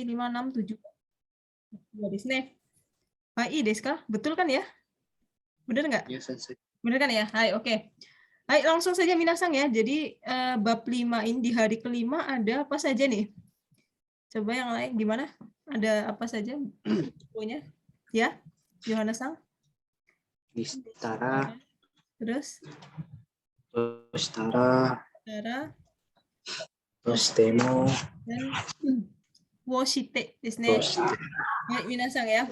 5, 6, 7. Hai desu ka? Betul kan ya? Benar nggak? Ya, Sensei. Benar kan ya? Hai, oke. Hai, langsung saja minasang ya. Jadi bab 5 ini di hari kelima ada apa saja nih? Coba yang lain gimana? Ada apa saja bukunya? Ya, Yohanes-san. Nistara, Terus Tostara, Tara Tostemo, dan Woshite desu ne. Toste, Hai, minasang ya.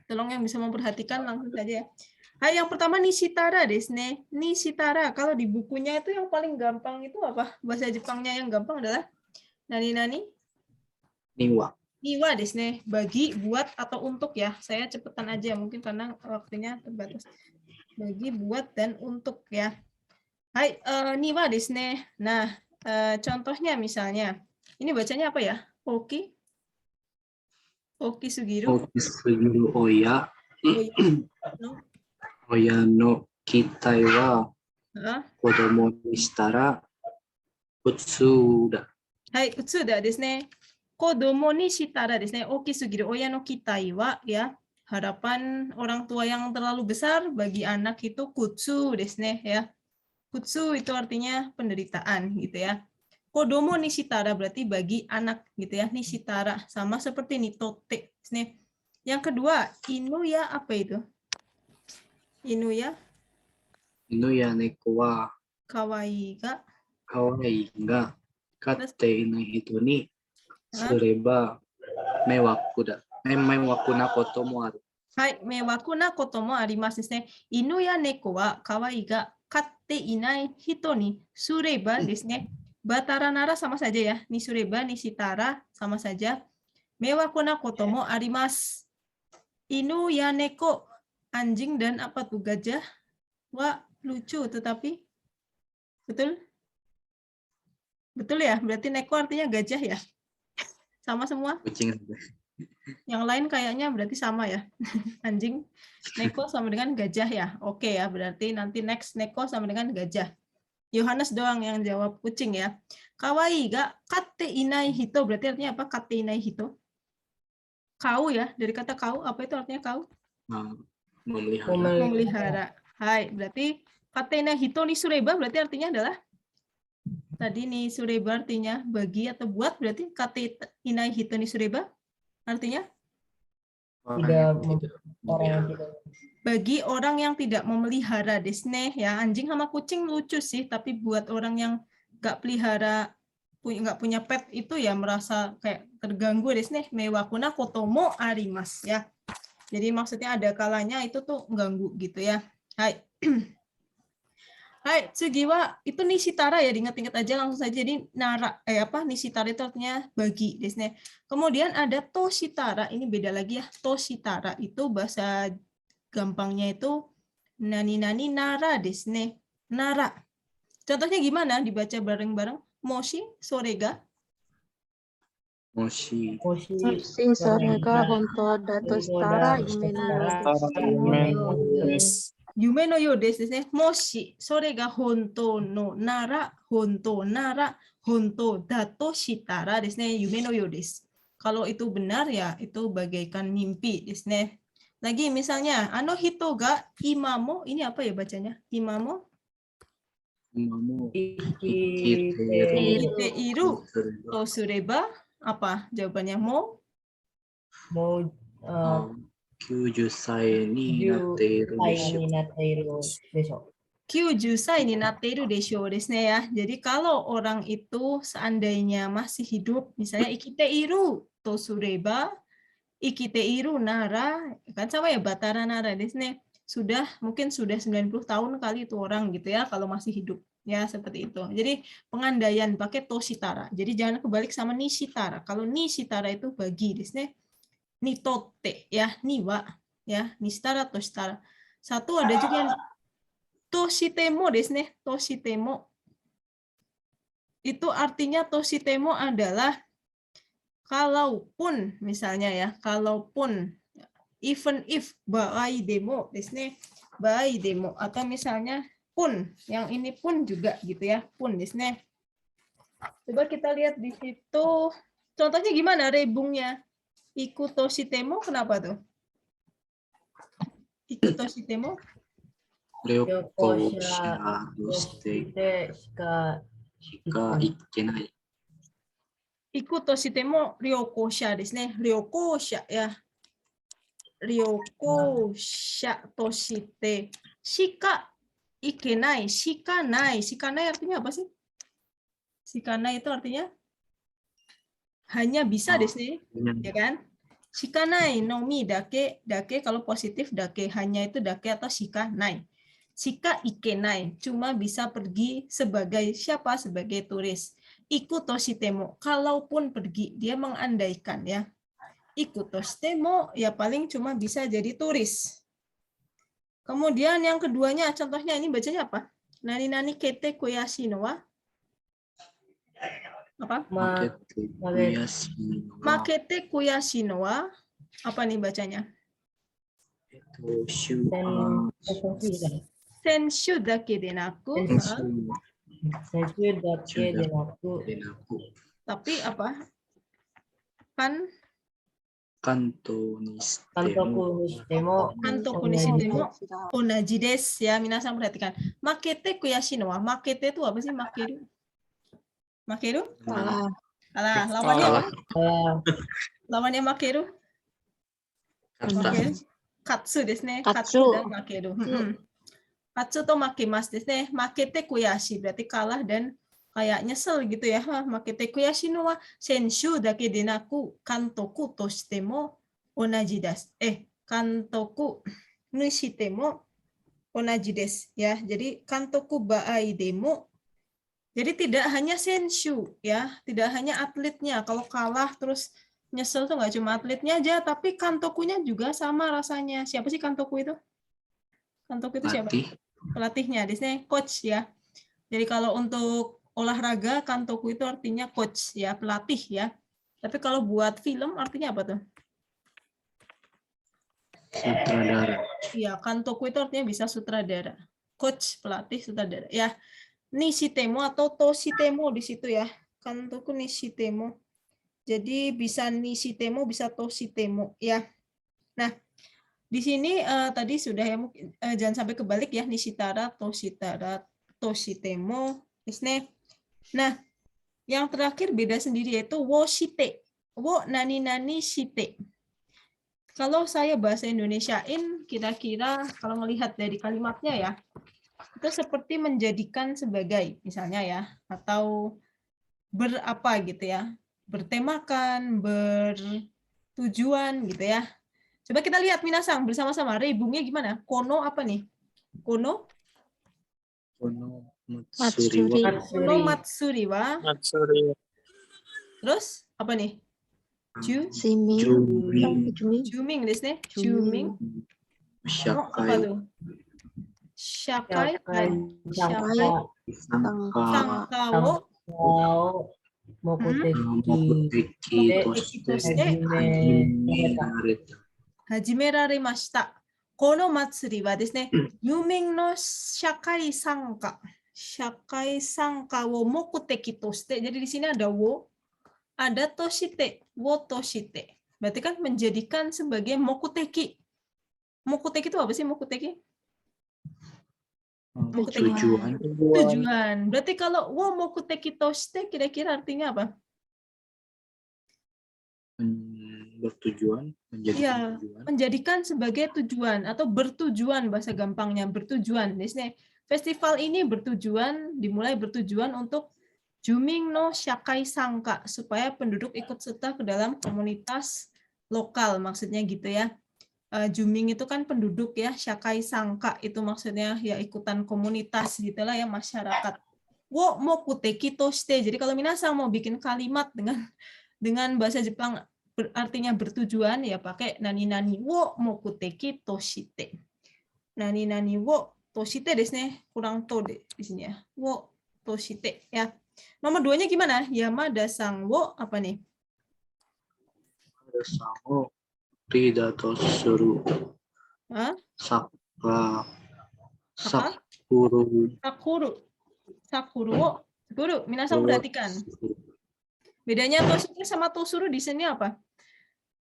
Tolong yang bisa memperhatikan langsung saja ya. Hai, yang pertama Nishitara desu ne. Nishitara, kalau di bukunya itu yang paling gampang itu apa? Bahasa Jepangnya yang gampang adalah nani-nani? Niwa. Niwa desu ne. Bagi, buat, atau untuk ya. Saya cepetan aja mungkin karena waktunya terbatas. Bagi, buat, dan untuk ya. Hai, niwa desu ne. Nah, contohnya misalnya, ini bacanya apa ya? Oki? Oki Sugiru? Okisugiru Oya, No? Oya no kitai wa Heeh. kodomo ni shitara utsuda. Hai, utsuda desu ne. Kodomo ni shitara desu ne. Oki sugiru oya no kitai wa ya. Harapan orang tua yang terlalu besar bagi anak itu kutsu desu ne ya. Kutsu itu artinya penderitaan gitu ya. Kodomo ni shitara berarti bagi anak gitu ya. Ni shitara sama seperti ni totte desu ne. Yang kedua, inuya apa itu? Inuya Inuya neko wa kawaii ga. kawaii ga katte inai hito ni Hah? sureba mewaku da. Mewaku na koto mo aru. はい、mewaku na koto mo arimasu desu ne. Inu ya neko wa kawaii ga katte inai hito ni sureba desu ne. Batara nara sama saja ya. Ni sureba, ni shitara sama saja. Mewaku na koto mo arimasu. Inu ya neko, anjing dan apa tuh gajah. Wa lucu tetapi betul? Betul ya? Berarti neko artinya gajah ya? Sama semua? Kucing. Yang lain kayaknya berarti sama ya. Anjing, neko sama dengan gajah ya. Oke ya, berarti nanti next neko sama dengan gajah. Yohanes doang yang jawab kucing ya. Kawaii ga katte inai hito berarti artinya apa? Katte inai hito. Kau ya, dari kata kau apa itu artinya kau? Memelihara. Memelihara. Hai, berarti katte inai hito ni sureba berarti artinya adalah tadi ni sureba artinya bagi atau buat berarti katte inai hito ni sureba artinya bagi orang yang tidak memelihara desne ya. Anjing sama kucing lucu sih, tapi buat orang yang nggak pelihara, nggak punya pet itu ya merasa kayak terganggu desne. Mewakuna kotomo arimas ya. Jadi maksudnya ada kalanya itu tuh ganggu gitu ya. Hai. Hai, Tsugiwa itu nishitara ya, diingat-ingat aja langsung saja. Jadi nara nishitara itu artinya bagi desne. Kemudian ada toshitara, ini beda lagi ya. Toshitara itu bahasa gampangnya itu nani-nani nara desne. Nara. Contohnya gimana? Dibaca bareng-bareng. Moshi, sorega. Moshi. もしそれが本当だとしたら夢のようです。 Yume no yo desu desu ne. Moshi, sore ga hontou no nara, hontou nara, hontou dato shitara desu ne. Yume no yo desu. Kalau itu benar ya itu bagaikan mimpi desu ne. Lagi misalnya ano hito ga imamo, ini apa ya bacanya? Imamo? Imamo Ikiteiru to sureba apa jawabannya? Mo もう 90歳になっているでしょう。になっているでしょう。 90 sai ni natteiru desho desu ne ya. Jadi kalau orang itu seandainya masih hidup, misalnya ikiteiru to sureba, ikiteiru nara, kan sama ya batara nara desu ne. Mungkin sudah 90 tahun kali itu orang gitu ya kalau masih hidup. Ya seperti itu. Jadi pengandaian pakai toshitara. Jadi jangan kebalik sama nishitara. Kalau nishitara itu bagi desu ne. Ni totte ya, niwa ya, nishitara toshitara. Satu ada juga yang toshitemo desu ne. Toshitemo. Itu artinya toshitemo adalah kalaupun misalnya ya, kalaupun even if baai demo desu ne. Baai demo atau misalnya pun, yang ini pun juga gitu ya, pun desu ne. Coba kita lihat di situ Contohnya gimana rebungnya? Ikutoshitemo kenapa tuh? Ikutoshitemo? Ryokosha doshite shika ikkenai. Ikutoshitemo ryokosha desu ne. Ryokosha ya. Ryokosha toshite shika ikenai. Shikanai. Shikanai artinya apa sih? Shikanai itu artinya hanya bisa desu ne. Ya kan? Shikanai no mi dake, dake kalau positif dake, hanya itu dake atau shikanai. Shika ikenai, cuma bisa pergi sebagai siapa? Sebagai turis. Ikutoshitemo, kalaupun pergi, dia mengandaikan ya. Ikutoshitemo, ya paling cuma bisa jadi turis. Kemudian yang keduanya, contohnya ini bacanya apa? Nani-nani kete koyashi no wa? Apa? Makete koyashi no wa? Apa nih bacanya? Senshu dake de naku. Tapi apa? Kanto kunishitemo onaji desu ya. Minasan perhatikan. Makete koyashi no wa. Makete itu apa sih? Makeru. Makeru? Kalah. Kalah. Lawannya apa? Lawannya makeru? Makeru. Katsu desu ne. Katsu dan makeru. Katsu to makemas desu ne. Makete koyashi berarti kalah dan kayak nyesel gitu ya. Makete koyashi no wa senshu dake de naku kantoku to shitemo onaji desu. Kantoku ni shitemo onaji desu ya. Jadi kantoku baai demo. Jadi tidak hanya senshu ya, tidak hanya atletnya. Kalau kalah terus nyesel tuh nggak cuma atletnya aja, tapi kantokunya juga sama rasanya. Siapa sih kantoku itu? Kantoku itu siapa? Pelatihnya, di sini coach ya. Jadi kalau untuk olahraga, kantoku itu artinya coach ya, pelatih ya. Tapi kalau buat film artinya apa tuh? Sutradara. Iya, kantoku itu artinya bisa sutradara. Coach, pelatih, sutradara. Ya, nishitemo atau toshitemo di situ ya. Kantoku nishitemo. Jadi bisa nishitemo, bisa toshitemo ya. Nah, di sini tadi sudah ya, jangan sampai kebalik ya, nishitara, toshitemo, desne. Nah, yang terakhir beda sendiri yaitu wo shite. Wo nani nani shite. Kalau saya bahasa Indonesiain, kira-kira kalau melihat dari kalimatnya ya, itu seperti menjadikan sebagai, misalnya ya, atau berapa gitu ya, bertemakan, bertujuan gitu ya. Coba kita lihat minasang bersama-sama, rebungnya gimana? Kono apa nih? Kono? Kono Matsuri. Kono matsuri wa. Terus apa nih? Simi. Juming desu ne. Juming. Apa tuh? Shakai. Sangkawo. Hajimeraremashita. Kono matsuri wa desu ne, Yuming no shakai sanka. Shakai sanka wo mokuteki toshite. Jadi di sini ada wo, ada toshite, wo toshite. Berarti kan menjadikan sebagai mokuteki. Mokuteki itu apa sih mokuteki? Tujuan. Tujuan. Berarti kalau wo mokuteki toshite kira-kira artinya apa? Bertujuan, menjadikan tujuan. Menjadikan sebagai tujuan atau bertujuan, bahasa gampangnya bertujuan. Festival ini dimulai bertujuan untuk Juming no Shakai Sangka, supaya penduduk ikut serta ke dalam komunitas lokal, maksudnya gitu ya. Juming itu kan penduduk ya, Shakai Sangka itu maksudnya ya ikutan komunitas gitulah ya, masyarakat. Wo mokuteki toshite. Jadi kalau minasang mau bikin kalimat dengan bahasa Jepang artinya bertujuan ya pakai nani nani wo mokuteki toshite. Nani nani wo toshite desu ne. Kurang to di sini ya. Wo toshite ya. Nomor 2-nya gimana? Yamada-san wo apa nih? Yamada-san wo ridato suru. Sakuru. Sakuru wo. Guru, minasan perhatikan. Bedanya toshite sama tosuru di sini apa?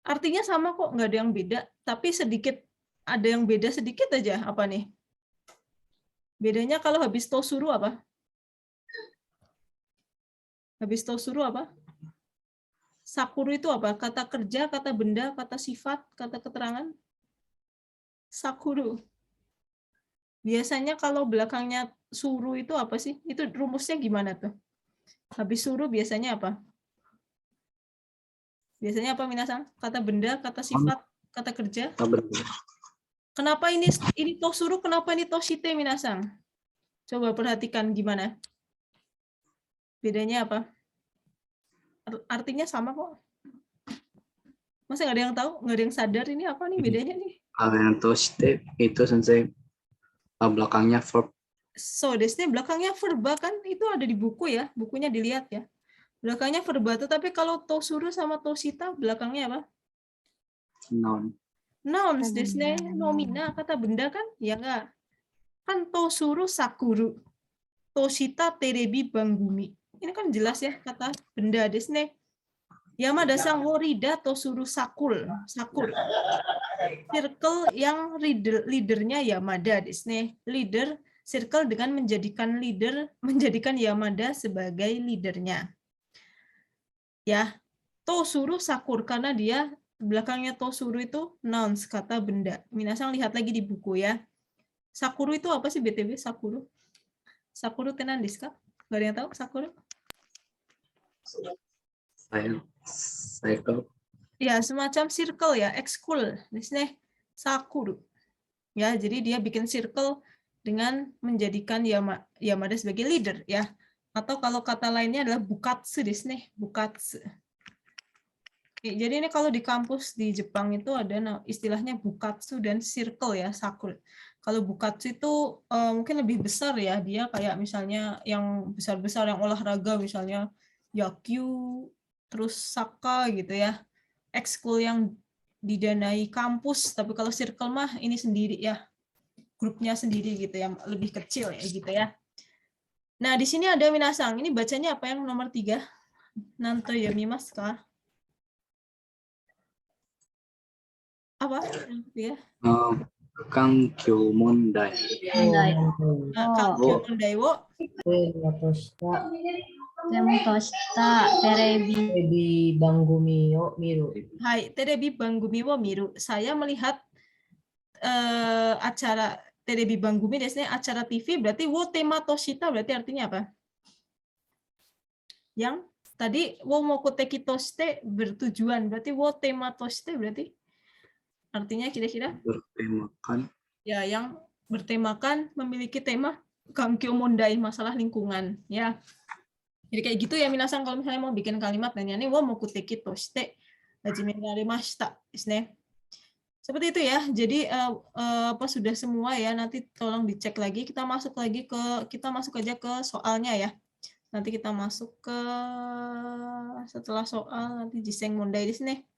Artinya sama kok, nggak ada yang beda, tapi sedikit ada yang beda sedikit aja. Apa nih? Bedanya kalau habis tosuru apa? Habis tosuru apa? Sakuru itu apa? Kata kerja, kata benda, kata sifat, kata keterangan? Sakuru. Biasanya kalau belakangnya suru itu apa sih? Itu rumusnya gimana tuh? Habis suru biasanya apa? Biasanya apa, Minasan? Kata benda, kata sifat, kata kerja. Kenapa ini tosuru, kenapa ini toshite, Minasan? Coba perhatikan gimana. Bedanya apa? Artinya sama kok. Masa nggak ada yang tahu? Nggak ada yang sadar ini apa nih bedanya nih? Kalau yang toshite itu sensei belakangnya verb. So, desne belakangnya verba kan itu ada di buku ya, bukunya dilihat ya. Belakangnya verba, tetapi kalau tosuru sama toshita belakangnya apa? Noun. Nouns, desne nomina, kata benda kan? Ya enggak. Kan tosuru sakuru, toshita terebi banggumi. Ini kan jelas ya kata benda, desne. Yamada sang worida tosuru sakur. Circle yang leadernya Yamada, desne. Leader circle dengan menjadikan Yamada sebagai leadernya. Ya, tosuru sakur karena dia belakangnya tosuru itu nouns, kata benda. Minasang lihat lagi di buku ya. Sakuru itu apa sih BTW? Sakuru? Sakuru tenan desu ka? Gak ada yang tahu sakuru? Cycle. Ya, semacam circle ya, ekskul. Desne sakuru. Ya, jadi dia bikin circle dengan menjadikan Yamada sebagai leader ya. Atau kalau kata lainnya adalah bukatsu desne, bukatsu. Oke, jadi ini kalau di kampus di Jepang itu ada istilahnya bukatsu dan circle ya, sakura. Kalau bukatsu itu mungkin lebih besar ya, dia kayak misalnya yang besar-besar yang olahraga misalnya yakyu, terus saka gitu ya. Ekskul yang didanai kampus, tapi kalau circle mah ini sendiri ya. Grupnya sendiri gitu ya, lebih kecil ya gitu ya. Nah, di sini ada Minasang. Ini bacanya apa yang nomor 3? Nanto yomimasu ka? Apa? Ya. Kankyo mondai. Kankyo mondai wo terebi banggumi wo miru. Hai, terebi banggumi wo miru. Saya melihat acara terebi banggumi desu ne, acara TV, berarti wo tema toshita berarti artinya apa? Yang tadi wo mokuteki toshite bertujuan, berarti wo tema toshite berarti artinya kira-kira? Bertemakan. Ya, yang bertemakan memiliki tema kankyo mondai, masalah lingkungan ya. Jadi kayak gitu ya Minasan, kalau misalnya mau bikin kalimat nanya nih wo mokuteki toshite hajime rarimashita desu ne. Seperti itu ya. Jadi apa sudah semua ya, nanti tolong dicek lagi. Kita masuk aja ke soalnya ya. Nanti kita masuk ke setelah soal nanti jiseng mondai desu ne.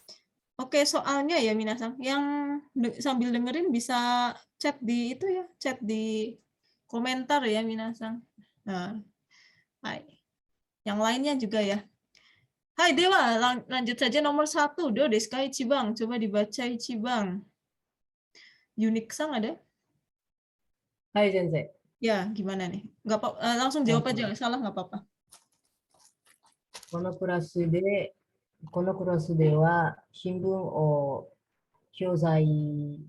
Oke, soalnya ya Minasan, yang sambil dengerin bisa chat di itu ya, chat di komentar ya Minasan. Nah, hai. Yang lainnya juga ya. Hai Dewa, lanjut saja nomor 1. Do desu ka Ichibang, coba dibaca Ichibang. Unik-sang ada? Hai sensei. Ya, gimana nih? Nggak apa, langsung jawab aja, salah nggak apa-apa. このクラスでは新聞を教材に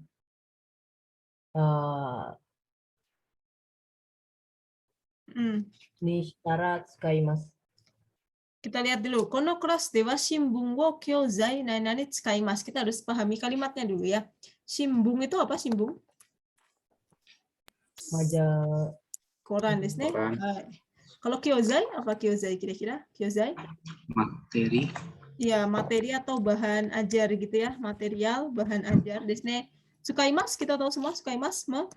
したら使います。 Kita lihat dulu. Kono kelas dewa shimbun wo kyozai nani tsukaimasu. Kita harus pahami kalimatnya dulu ya. Shimbun itu apa shimbun? Majalah. Koran desu ne. Kalau kyozai apa kyozai kira-kira? Kyozai? Materi. Ya, materi atau bahan ajar gitu ya. Material, bahan ajar desu ne. Tsukaimasu kita tahu semua tsukaimasu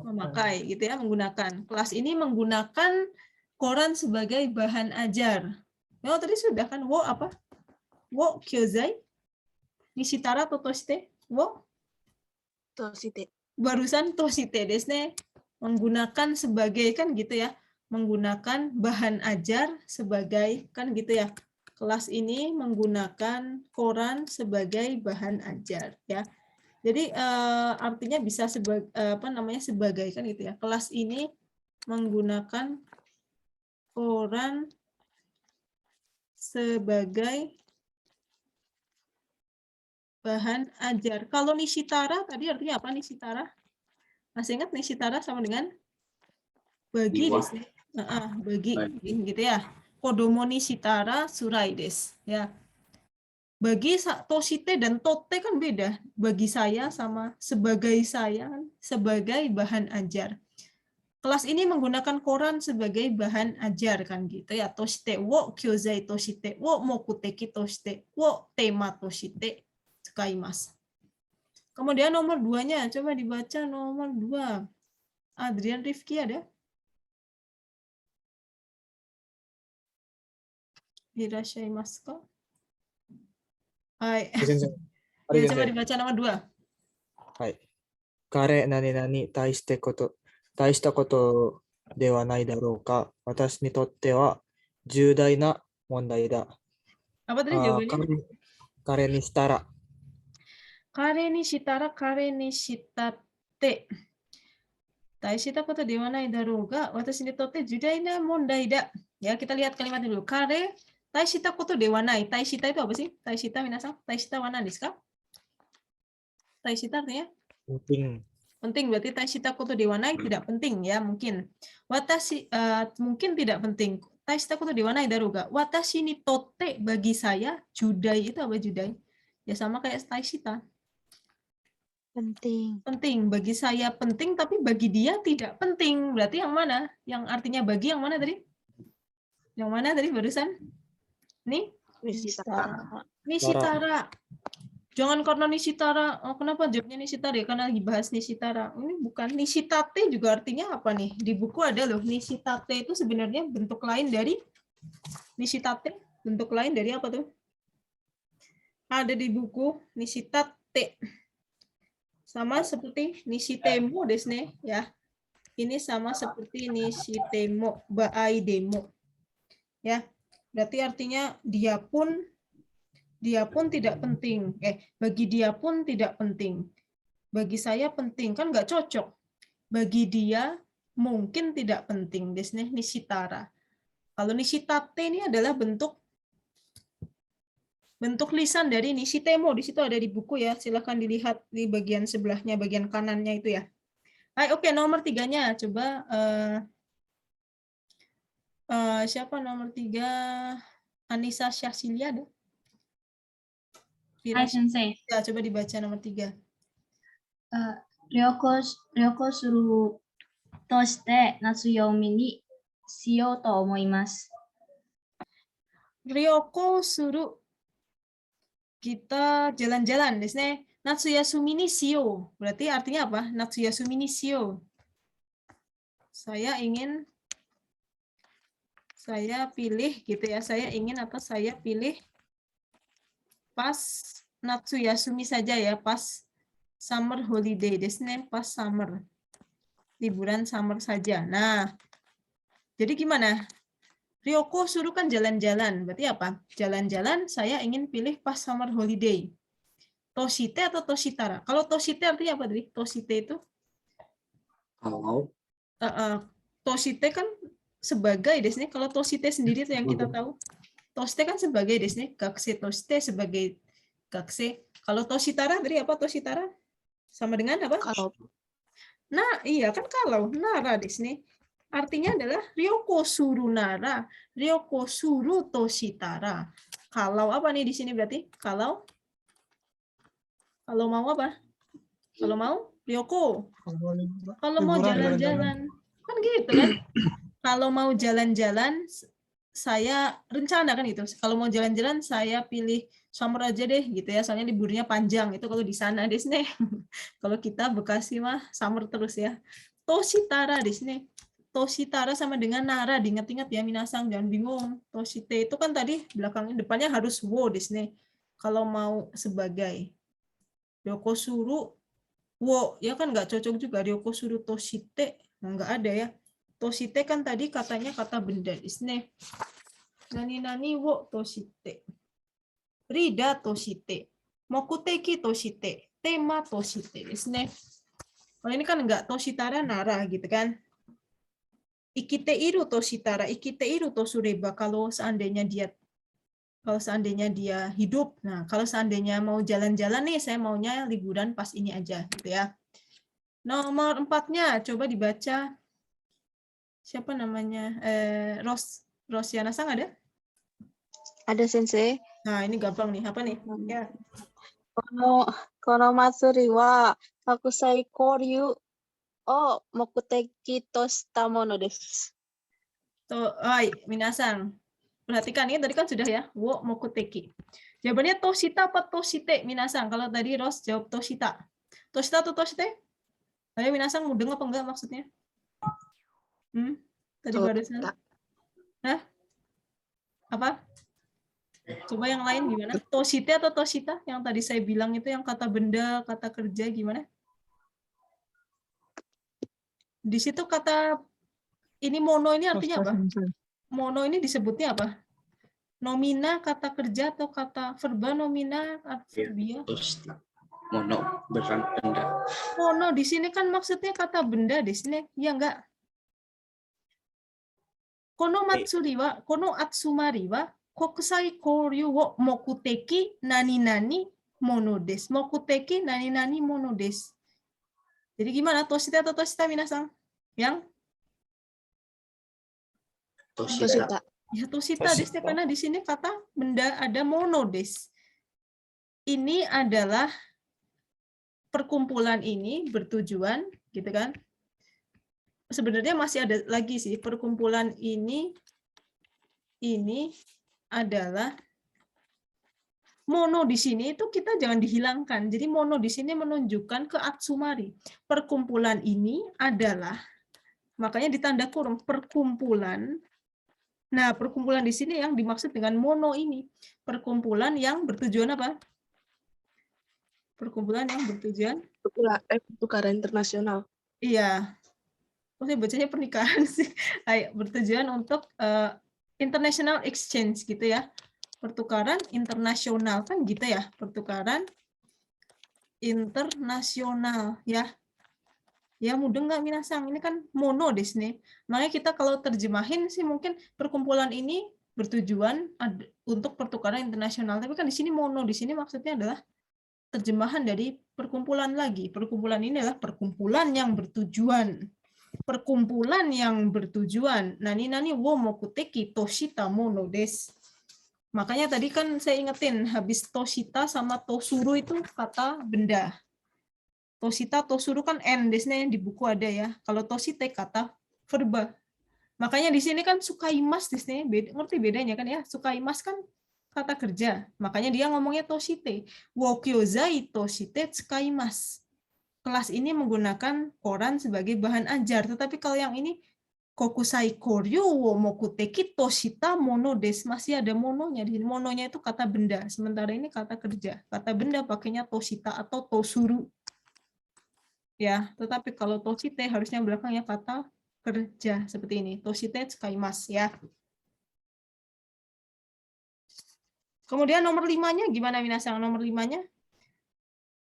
memakai gitu ya, menggunakan. Kelas ini menggunakan koran sebagai bahan ajar. Oh, tadi sudah kan wo apa? Wo kyozai? Nishitara atau toshite? Wo Toshite. Barusan toshite desu ne. Menggunakan sebagai kan gitu ya. menggunakan bahan ajar sebagai, kan gitu ya. Kelas ini menggunakan koran sebagai bahan ajar ya. Jadi artinya bisa sebagai sebagai kan gitu ya. Kelas ini menggunakan koran sebagai bahan ajar. Kalau Nishitara tadi artinya apa Nishitara? Masih ingat Nishitara sama dengan bagi Jiwa. desu. Bagi gitu ya. Kodomo Nishitara surai desu ya. Bagi toshite dan tote kan beda. Bagi saya sama sebagai saya, sebagai bahan ajar. Kelas ini menggunakan koran sebagai bahan ajar kan gitu ya. Toshite wo kyōzai toshite wo mokuteki toshite wo tema toshite tsukaimasu. Kemudian nomor 2-nya, coba dibaca nomor 2. Adrian Rifki ada? Irashaimasu ka? Hai. 先生、あ Ya, れ先 coba 生、 dibaca nomor 2. はい。彼何々大したことではないだろうか。私にとっては重大な問題だ。 Apa tadi あ jawabannya? 彼にしたら、 Kare ni shitara kare ni shitate. Taishita koto dewa nai darou ga watashi ni totte judai na mondai da. Ya, kita lihat kalimatnya dulu. Kare taishita koto dewa nai. Taishita itu apa sih? Taishita minasan. Taishita wa nan desu ka? Taishita artinya penting. penting, berarti taishita koto dewa nai tidak penting ya, mungkin. Watashi mungkin tidak penting. Taishita koto dewa nai darou ga watashi ni totte bagi saya judai itu apa judai? Ya sama kayak taishita. Penting. Penting bagi saya penting tapi bagi dia tidak penting, berarti yang mana? Yang artinya bagi yang mana tadi? Yang mana tadi barusan? Nih Nishitara. Nishitara. Jangan karena Nishitara. Oh, kenapa jawabnya Nishitara ya? Karena lagi bahas Nishitara. Ini bukan Nishitate juga artinya apa nih? Di buku ada loh. Nishitate itu sebenarnya bentuk lain dari Nishitate. Bentuk lain dari apa tuh? Ada di buku Nishitate. Sama seperti Nishitemo desu ne, ya. Ini sama seperti Nishitemo, baai demo. Ya. Berarti artinya dia pun tidak penting. Bagi dia pun tidak penting. Bagi saya penting, kan nggak cocok. Bagi dia mungkin tidak penting desu ne, Nishitara. Kalau Nishitate ini adalah bentuk lisan dari Nishitemo, di situ ada di buku ya, silakan dilihat di bagian sebelahnya, bagian kanannya itu ya. Oke, nomor 3-nya, coba siapa nomor 3? Anissa Syahsilia ada? Hai Sensei. Ya, coba dibaca nomor 3. 旅行するとして夏休みにしようと思います。 Ryoko suru, kita jalan-jalan desu ne. Natsuyasumi ni shio. Berarti artinya apa? Natsuyasumi ni shio. Saya pilih gitu ya. Saya pilih pas Natsuyasumi saja ya, pas summer holiday desu ne, pas summer. Liburan summer saja. Nah, jadi gimana? Ryoko suruh kan jalan-jalan, berarti apa? Jalan-jalan, saya ingin pilih pas summer holiday. Toshite atau toshitara? Kalau toshite artinya apa tadi? Toshite itu? Kalau Toshite kan sebagai desu ne. Kalau toshite sendiri itu yang kita tahu. Toshite kan sebagai desu ne. Gakse toshite sebagai gakse. Kalau toshitara tadi apa toshitara? Sama dengan apa? Kalau Nah, iya kan kalau nara desu ne. Artinya adalah ryoko suru nara, ryoko suru toshitara. Kalau apa nih di sini berarti? Kalau mau apa? Kalau mau ryoko. Kalau mau jalan-jalan. Kan gitu kan? Kalau mau jalan-jalan saya rencana kan itu. Kalau mau jalan-jalan saya pilih summer aja deh gitu ya. Soalnya liburnya panjang itu kalau di sana desu ne. Kalau kita Bekasi mah summer terus ya. Toshitara desu ne. Toshitara sama dengan nara, diingat-ingat ya minasang, jangan bingung. Toshite itu kan tadi depannya harus wo desu ne. Kalau mau sebagai. Ryoko suru wo, ya kan nggak cocok juga. Ryoko suru toshite, nggak ada ya. Toshite kan tadi katanya kata benda desu ne. Nani wo toshite. Rida toshite. Mokuteki toshite. Tema toshite desu ne. Kalau ini kan enggak toshitara nara gitu kan. Ikite iru toshitara, ikite iru tosureba kalau seandainya dia hidup. Nah, kalau seandainya mau jalan-jalan nih, saya maunya liburan pas ini aja gitu ya. Nomor 4-nya coba dibaca. Siapa namanya? Rosiana-san ada? Ada sensei. Nah, ini gampang nih. Apa nih? Ya. この祭りは国際交流を目的としたものです。 Minasan. Perhatikan ini tadi kan sudah ya. Wo mokuteki. Jawabannya toshita apa toshite? Minasan. Kalau tadi Ros jawab toshita. Toshita atau toshite? Ayo Minasan mudeng apa enggak maksudnya? Tadi barusan. Hah? Apa? Coba yang lain gimana? Toshite atau toshita? Yang tadi saya bilang itu yang kata benda, kata kerja gimana? Di situ kata ini mono ini artinya apa? Mono ini disebutnya apa? Nomina, kata kerja atau kata verba nomina, verbia? Toshita. Mono bukan benda. Mono di sini kan maksudnya kata benda di sini, ya enggak? Kono matsuri wa, kono atsumari wa kokusai koryu wo mokuteki nani nani mono desu. Mokuteki nani nani mono desu. Jadi gimana? Toshita atau toshita minasan? Yang? Toshita. Ya toshita desu karena di sini kata benda ada mono desu. Ini adalah perkumpulan ini bertujuan, gitu kan? Sebenarnya masih ada lagi sih perkumpulan ini adalah mono di sini itu kita jangan dihilangkan. Jadi mono di sini menunjukkan ke atsumari. Perkumpulan ini adalah, makanya ditanda kurung perkumpulan. Nah, perkumpulan di sini yang dimaksud dengan mono ini. Perkumpulan yang bertujuan apa? Perkumpulan yang bertujuan? Pertukaran internasional. Iya. Maksudnya bacanya pernikahan sih. Bertujuan untuk international exchange gitu ya. Pertukaran internasional kan gitu ya. Pertukaran internasional ya. Ya mudeng nggak minasang? Ini kan mono di sini. Makanya kita kalau terjemahin sih mungkin perkumpulan ini bertujuan untuk pertukaran internasional. Tapi kan di sini mono, di sini maksudnya adalah terjemahan dari perkumpulan lagi. Perkumpulan ini adalah perkumpulan yang bertujuan. Perkumpulan yang bertujuan. Nani wo mokuteki toshita mono desu. Makanya tadi kan saya ingetin habis toshita sama tosuru itu kata benda. Toshita, tosuru kan N desnya di buku ada ya. Kalau toshite kata verba. Makanya di sini kan sukaimas desnya, ngerti bedanya kan ya? Sukaimas kan kata kerja. Makanya dia ngomongnya toshite. Wo kyozai toshite tsukaimasu. Kelas ini menggunakan koran sebagai bahan ajar, tetapi kalau yang ini kokusai koryu wo mokuteki toshita mono desu, masih ada mononya. Di sini mononya itu kata benda, sementara ini kata kerja. Kata benda pakainya toshita atau tosuru. Ya, tetapi kalau toshite harusnya belakangnya kata kerja seperti ini. Toshite tsukaimasu ya. Kemudian nomor 5-nya gimana minasang? Nomor 5-nya?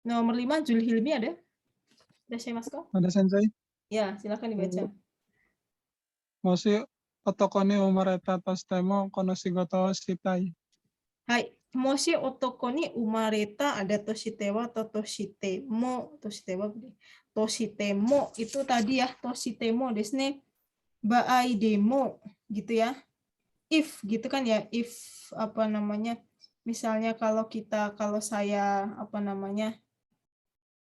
Nomor 5 Jul Hilmi ada? Ada sensei. Ya, silakan dibaca. Moshi otoko ni umareta tostemo kono shigoto wo shitai. Hai, moshi otoko ni umareta ada toshitewa atau toshitemo, toshitemo itu tadi ya, toshitemo desne baai demo gitu ya. If gitu kan ya, if apa namanya? Misalnya kalau saya apa namanya?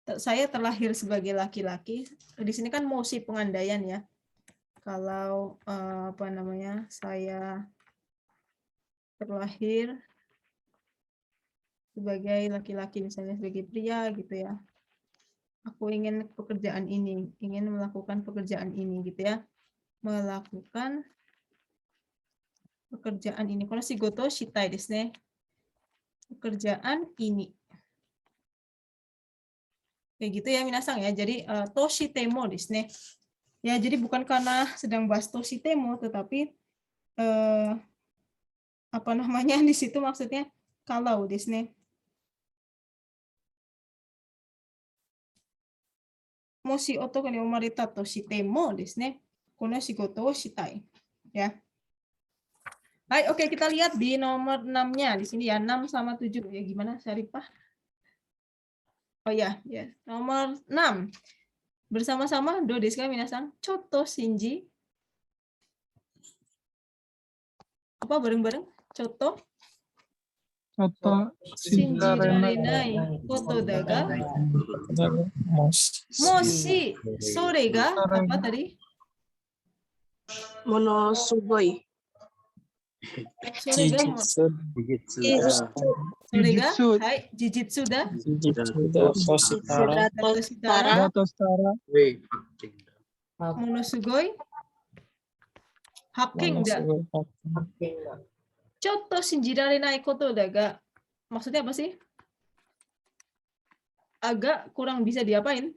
Saya terlahir sebagai laki-laki, di sini kan moshi pengandaian ya. Kalau apa namanya, saya terlahir sebagai laki-laki, misalnya sebagai pria gitu ya. Aku ingin pekerjaan ini, ingin melakukan pekerjaan ini gitu ya. Melakukan pekerjaan ini. Kalau shigoto shitai desu ne. Pekerjaan ini. Kayak gitu ya minasang ya. Jadi toshitemo desu ne. Ya, jadi bukan karena sedang bahas toshitemo, tetapi apa namanya di situ maksudnya kalau desu ne. Moshi otoko ni omareta to shitemo desu ne, kono shigoto wo shitai. Ya. Baik, oke, kita lihat di nomor 6-nya di sini ya, 6 sama 7 ya, gimana Syarifah? Oh ya, ya. Nomor 6. Bersama-sama do desu ka minasan? Chotto shinji. Apa bareng-bareng? Chotto Chotto shinjirarenai koto da ga moshi sore ga apa tadi? Monosugoi. Sore ga sore ga hai jijitsu da Sudah Toshitara Datostara Wei, hacking. monosugoi hacking da. Hacking da. Chotto shinjirarenai koto da ga maksudnya apa sih? Agak kurang bisa diapain?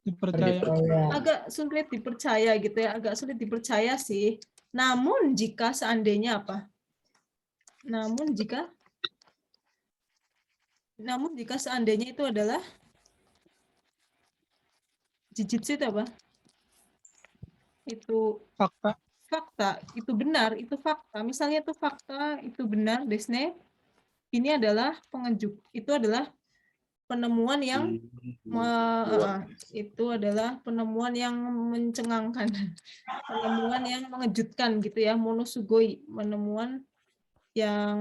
dipercaya. Agak sulit dipercaya gitu ya, agak sulit dipercaya sih. Namun jika seandainya apa? Namun jika seandainya itu adalah jijitsu itu apa? Itu Fakta. fakta, itu benar, itu fakta. Misalnya itu fakta, itu benar, desne. Ini adalah itu adalah penemuan yang itu adalah penemuan yang mencengangkan, penemuan yang mengejutkan gitu ya, monosugoi, penemuan yang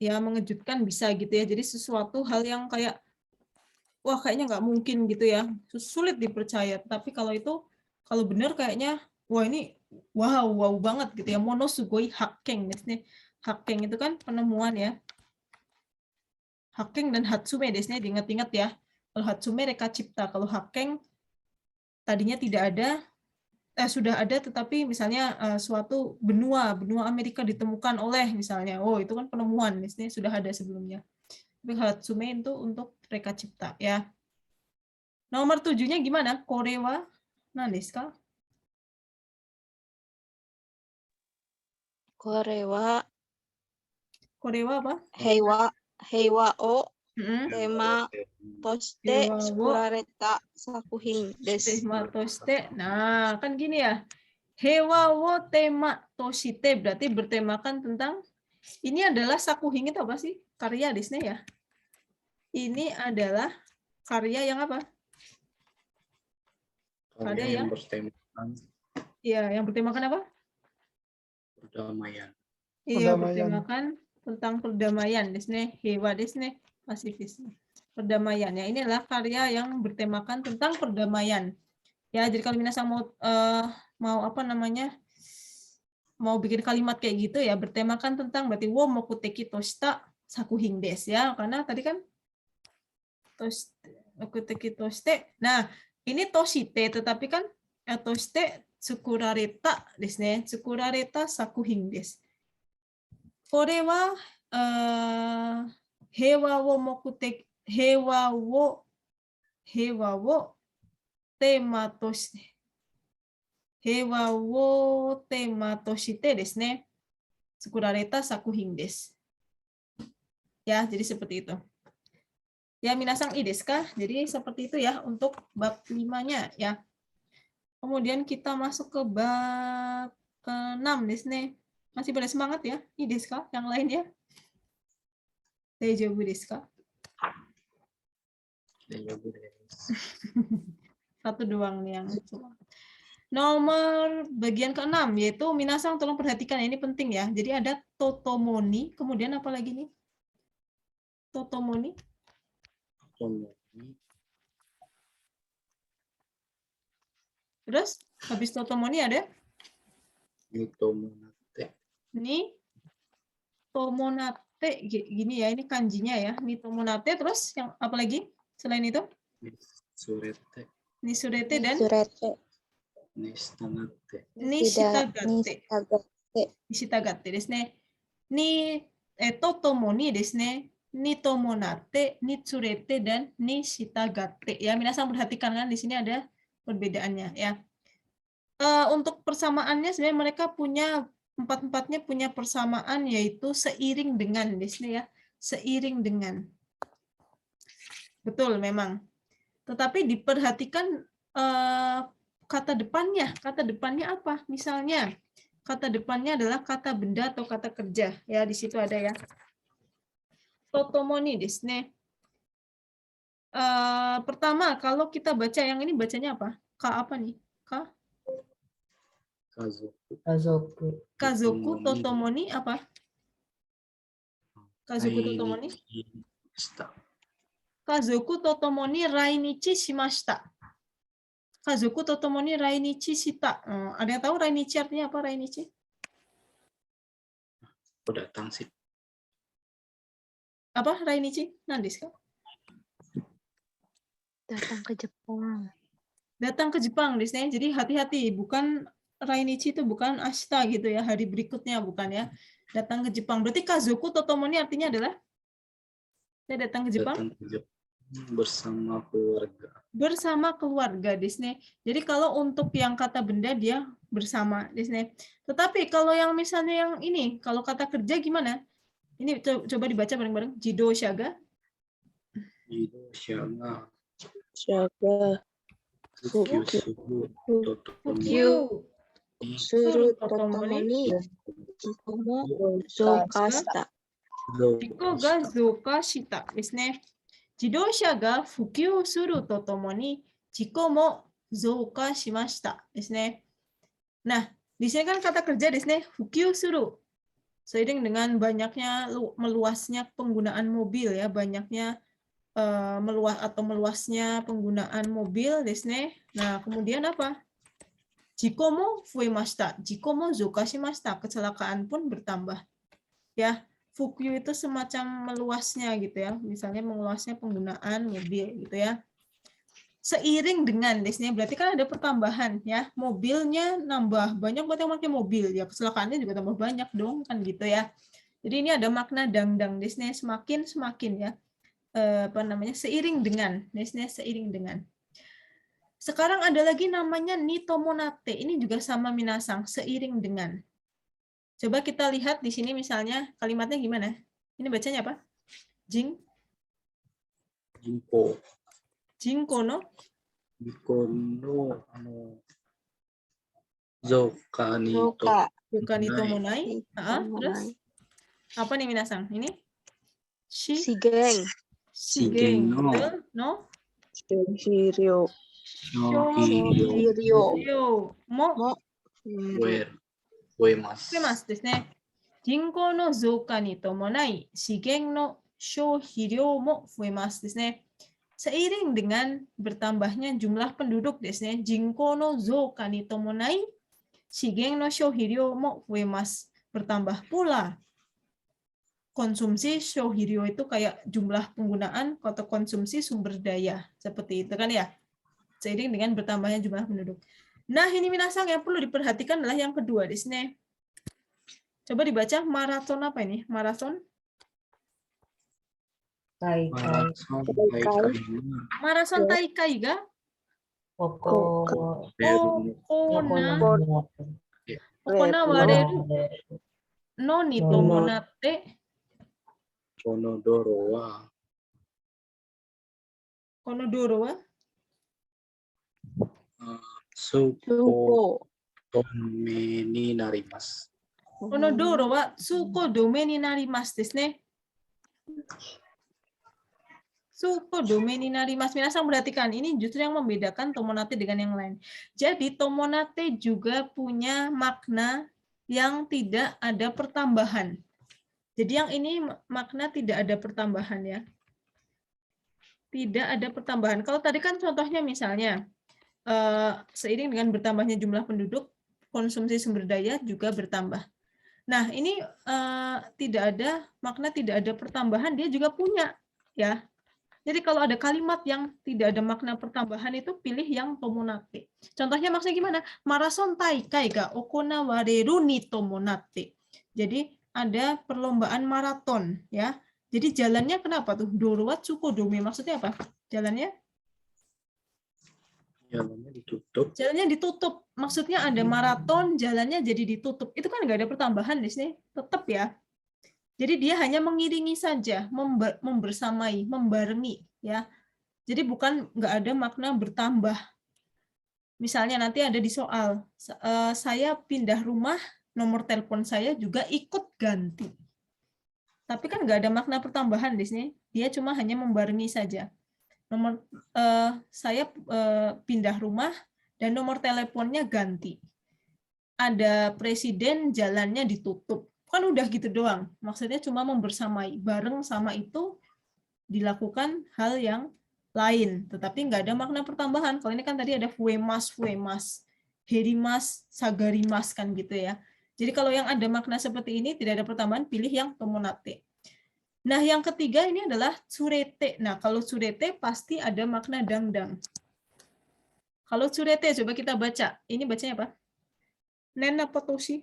ya mengejutkan bisa gitu ya. Jadi sesuatu hal yang kayak wah kayaknya nggak mungkin gitu ya, sulit dipercaya. Tapi kalau itu kalau benar kayaknya wah ini wow banget gitu ya. Monosugoi hacking, desne. Hacking itu kan penemuan ya. Hacking dan hatsume desne diingat-ingat ya. Kalau hatsume reka cipta, kalau hacking tadinya tidak ada, sudah ada tetapi misalnya suatu benua Amerika ditemukan oleh misalnya, oh itu kan penemuan desne sudah ada sebelumnya. Tapi hatsume itu untuk reka cipta ya. Nomor 7-nya gimana? Korewa nan desu ka? Korewa Korewa apa? heiwa o Mm-mm. tema toshite Heiwa wo sukurareta sakuhin desu. tema toshite. Nah, kan gini ya. Hewa wo tema toshite berarti bertemakan tentang ini adalah sakuhin itu apa sih? Karya Disney ya. Ini adalah karya yang apa? Karya yang bertemakan ya, yang bertemakan apa? perdamaian. Iya, Perdamaian. bertemakan tentang perdamaian Disney, hewa Disney, pasifis. Perdamaian. Ya, ini adalah karya yang bertemakan tentang perdamaian. Ya, jadi kalau minasan mau apa namanya? Mau bikin kalimat kayak gitu ya, bertemakan tentang berarti wo mokuteki toshita sakuhin desu ya. Karena tadi kan mokuteki toshite. Nah, ini toshite tetapi kan toshite tsukurareta desu ne. Tsukurareta sakuhin desu. これは、平和をテーマとしてですね、作られた作品です。Ya, jadi seperti itu. Ya, minasang i desu ka? Jadi seperti itu ya untuk bab 5-nya ya. Kemudian kita masuk ke bab ke-6 desu ne. Masih pada semangat ya? I desu ka? Yang lain ya? Daijoubu desu ka? Satu doang nih yang nomor bagian ke-6 yaitu minasang tolong perhatikan ini penting ya. Jadi ada totomoni, kemudian apa lagi nih? Totomoni. Terus habis totomoni ada? Ni tomonate gini ya, ini kanjinya ya. Ni tomonate terus yang apa lagi selain itu? Nisurete dan nishitagate desu ne. Ni totomoni desu ne. Ni tomonate, nitsurete dan nishitagate. Ya, minasan perhatikan kan di sini ada perbedaannya ya. Untuk persamaannya sebenarnya mereka punya empat-empatnya punya persamaan yaitu seiring dengan di sini ya, seiring dengan. Betul memang. Tetapi diperhatikan kata depannya. Kata depannya apa? Misalnya kata depannya adalah kata benda atau kata kerja. Ya, di situ ada ya. Totomoni desu ne. Pertama, kalau kita baca yang ini bacanya apa? Ka apa nih? Ka? Kazoku. Kazoku. Kazoku totomoni apa? Kazoku totomoni? Shita. Kazoku totomoni rainichi shimashita. Kazoku totomoni rainichi shita. Ada yang tahu rainichi artinya apa rainichi? Aku datang sih. Apa rainichi? Nandis kan? Datang ke Jepang. Datang ke Jepang di sini. Jadi hati-hati, bukan rainichi itu bukan ashita gitu ya, hari berikutnya bukan ya. Datang ke Jepang. Berarti kazoku totomoni artinya adalah saya datang ke Jepang Datang ke Jepang bersama keluarga. bersama keluarga di sini. Jadi kalau untuk yang kata benda dia bersama di sini. Tetapi kalau yang misalnya yang ini, kalau kata kerja gimana? Ini coba dibaca bareng-bareng. Jido shaga. Jido shaga. Jaga. Fukyu suru totomoni. Fukyu suru totomoni. totomoni. Jikomo zokashita. Jiko ga zokashita ですね。自動車が普及するとともに事故も増加しましたですね。Nah, di sini kan kata kerja di sini fukyū suru. Seiring dengan banyaknya meluasnya penggunaan mobil ya, banyaknya meluasnya penggunaan mobil di sini. Nah, kemudian apa? Jiko mo fuemashita, jiko mo zouka shimashita, kecelakaan pun bertambah. Ya, fukyu itu semacam meluasnya gitu ya, misalnya meluasnya penggunaan mobil gitu ya. Seiring dengan di sini berarti kan ada pertambahan ya, mobilnya nambah, banyak buat yang pakai mobil ya, kecelakaannya juga tambah banyak dong kan gitu ya. Jadi ini ada makna dangdang di sini semakin ya. Apa namanya? Seiring dengan, di sini seiring dengan. Sekarang ada lagi namanya nitomonate. Ini juga sama minasang, seiring dengan. Coba kita lihat di sini misalnya kalimatnya gimana? Ini bacanya apa? Jinko. Jinko no? Jinko no zouka ni Zoka. Bukan itomonai. Terus Tomonai. apa nih minasang? Ini Shigeng. shigeng. no. Betul? No? Shohiryo. Shohiryo. Yo. Mo. Uemasu. ですね。人口の増加に伴い資源の消費量も増えますですね。Seiring dengan bertambahnya jumlah penduduk ですね。人口の増加に伴い資源の消費量も増えます。Bertambah pula konsumsi shohiryo itu kayak jumlah penggunaan atau konsumsi sumber daya seperti itu kan ya. Seiring dengan bertambahnya jumlah penduduk. Nah, ini minasang yang perlu diperhatikan adalah yang kedua di sini. Coba dibaca maraton apa ini? Maraton? Taikai. Maraton taikai ga? Okonawareru no ni tomonatte. Konodoro wa Suko dome ni narimasu. Konodoro wa suko dome ni narimasu desu ne. Suko dome ni narimasu. Minasang perhatikan, ini justru yang membedakan tomonate dengan yang lain. Jadi tomonate juga punya makna yang tidak ada pertambahan. Jadi yang ini makna tidak ada pertambahan ya. Tidak ada pertambahan. Kalau tadi kan contohnya misalnya, seiring dengan bertambahnya jumlah penduduk, konsumsi sumber daya juga bertambah. Nah, ini tidak ada makna tidak ada pertambahan, dia juga punya ya. Jadi kalau ada kalimat yang tidak ada makna pertambahan itu pilih yang tomonate. Contohnya maksudnya gimana? Marathon taikai ga okonawareru ni tomonate. Jadi ada perlombaan maraton ya. Jadi jalannya kenapa tuh? Doro wa tsuko dome, maksudnya apa? Jalannya Jalannya ditutup. Jalannya ditutup. Maksudnya ada maraton, jalannya jadi ditutup. Itu kan nggak ada pertambahan di sini. Tetap ya. Jadi dia hanya mengiringi saja, membersamai, membarengi. Ya. Jadi bukan nggak ada makna bertambah. Misalnya nanti ada di soal, saya pindah rumah, nomor telepon saya juga ikut ganti. Tapi kan nggak ada makna pertambahan di sini. Dia cuma hanya membarengi saja. Saya pindah rumah dan nomor teleponnya ganti. Ada presiden, jalannya ditutup. Kan udah gitu doang. Maksudnya cuma membersamai. Bareng sama itu dilakukan hal yang lain. Tetapi nggak ada makna pertambahan. Kalau ini kan tadi ada fuemas, herimas, sagarimas kan gitu ya. Jadi kalau yang ada makna seperti ini, tidak ada pertambahan, pilih yang tomonate. Nah, yang ketiga ini adalah tsurete. Nah, kalau tsurete pasti ada makna dangdang. Kalau tsurete, coba kita baca. Ini bacanya apa? Nen apa toshi?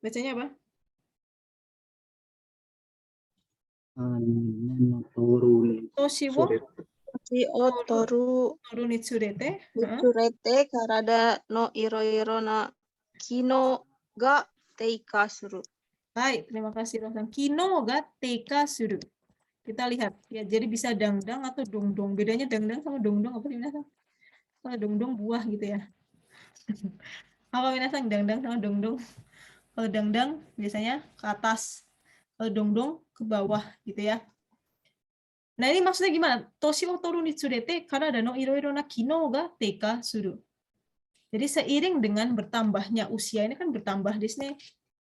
Bacanya apa? Toshi wo Si otoru toru ni tsurete. mitsurete karada no iro-iro na kino ga teika suru. Baik, terima kasih Rosan. Kino ga teika suru. Kita lihat ya, jadi bisa dangdang atau dongdong. Bedanya dangdang sama dongdong apa sih Minasang? Kalau dongdong buah gitu ya. Apa Minasang dangdang sama dongdong? Kalau dangdang biasanya ke atas, kalau dongdong ke bawah gitu ya. Nah, ini maksudnya gimana? Toshi wo toru ni tsurete karada no iro-iro na kino ga teika suru. Jadi seiring dengan bertambahnya usia, ini kan bertambah di sini,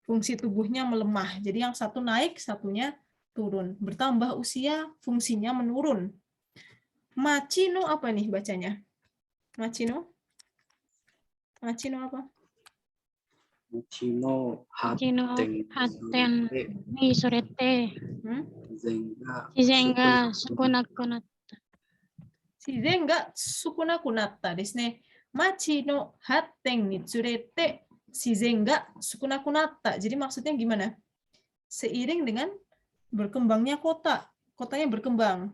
fungsi tubuhnya melemah. Jadi yang satu naik, satunya turun. Bertambah usia, fungsinya menurun. Machino apa nih bacanya? Machino? Machino apa? Machino Machino hatten ni sorete zenga shizen ga sukunaku natta. Shizen ga sukunaku natta desu ne. Machi no hatten ni tsurete shizen ga sukunaku natta. Jadi maksudnya gimana? Seiring dengan berkembangnya kota, kotanya berkembang.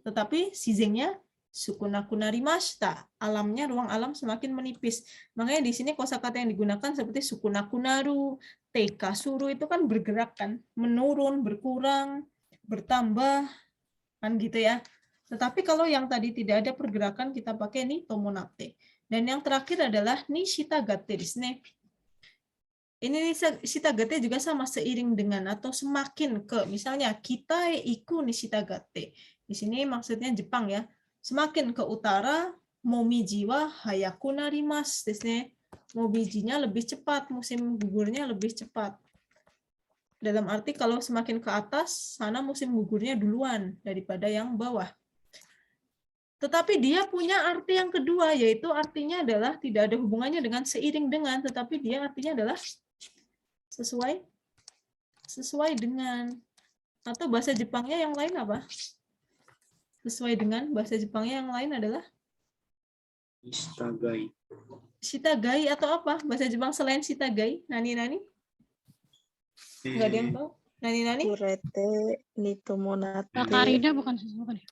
Tetapi shizennya sukunaku narimashita. Alamnya, ruang alam semakin menipis. Makanya di sini kosakata yang digunakan seperti sukunaku naru, teika suru itu kan bergerak kan, menurun, berkurang, bertambah, kan gitu ya. Tetapi kalau yang tadi tidak ada pergerakan, kita pakai ni tomonate. Dan yang terakhir adalah ni shitagate desu ne. Ini shitagate juga sama, seiring dengan atau semakin ke, misalnya kita iku ni shitagate. Di sini maksudnya Jepang ya. Semakin ke utara, momiji wa hayaku narimasu desu ne. Momijinya lebih cepat, musim gugurnya lebih cepat. Dalam arti kalau semakin ke atas, sana musim gugurnya duluan daripada yang bawah. Tetapi dia punya arti yang kedua, yaitu artinya adalah tidak ada hubungannya dengan seiring dengan, tetapi dia artinya adalah sesuai dengan. Atau bahasa Jepangnya yang lain apa? Sesuai dengan, bahasa Jepangnya yang lain adalah shitagai. shitagai atau apa? Bahasa Jepang selain shitagai, nani-nani? Enggak ada yang tahu? Nani-nani? Tsurete ni tomonate. Takarida bukan ya?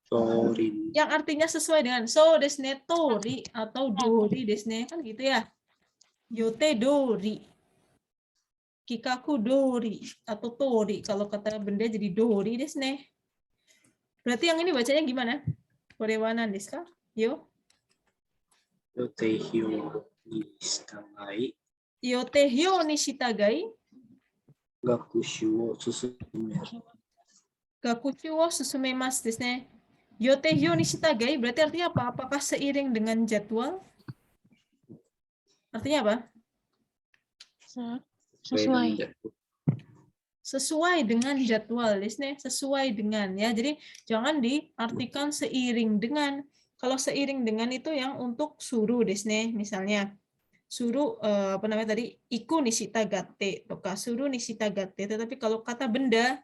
Torin. Yang artinya sesuai dengan so desu ne, tori atau dori desu ne, kan gitu ya. Yote dori, kikaku dori atau tori, kalau kata benda jadi dori desu ne. Berarti yang ini bacanya gimana? Korewanan desu ka? Yo. Yotehyo ni shitagai. Yotehyo ni shitagai. Gakushu wo susumeru. Gakushu wo susumemasu desu ne. Yotehyo ni shitagai berarti artinya apa? Apakah seiring dengan jadwal? Artinya apa? Sesuai. Sesuai dengan jadwal, sesuai dengan ya. Jadi jangan diartikan seiring dengan. Kalau seiring dengan itu yang untuk suru desne, misalnya suru apa namanya tadi, iku ni shitagate, toka suru ni shitagate. Tetapi kalau kata benda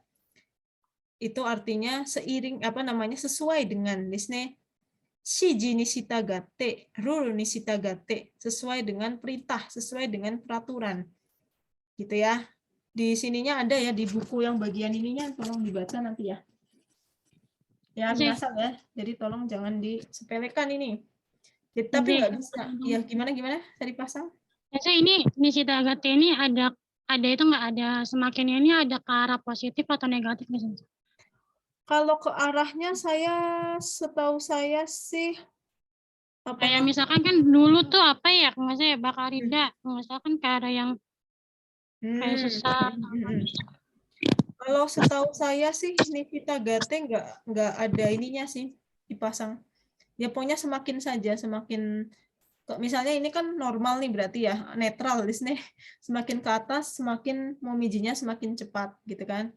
itu artinya seiring apa namanya sesuai dengan desne. Shiji ni shitagate, rule ni shitagate, sesuai dengan perintah, sesuai dengan peraturan. Gitu ya. Di sininya ada ya, di buku yang bagian ininya, tolong dibaca nanti ya. Ya, biasa ya. Jadi tolong jangan disepelekan ini. Ya, tapi Jadi, nggak bisa. Ya gimana tadi pasang? biasanya ini Nishitagate ini ada itu nggak ada semakinnya ini ada ke arah positif atau negatif nih Sensei? Kalau ke arahnya setahu saya sih apa Kayak namanya? misalkan kan dulu tuh apa ya, nggak saya Bakarida, misalkan kayak ada yang kayak sesat. Kalau setahu saya sih Nishitagate nggak ada ininya sih dipasang. Ya pokoknya semakin saja semakin misalnya ini kan normal nih berarti ya netral di sini. Semakin ke atas semakin momijinya semakin cepat gitu kan.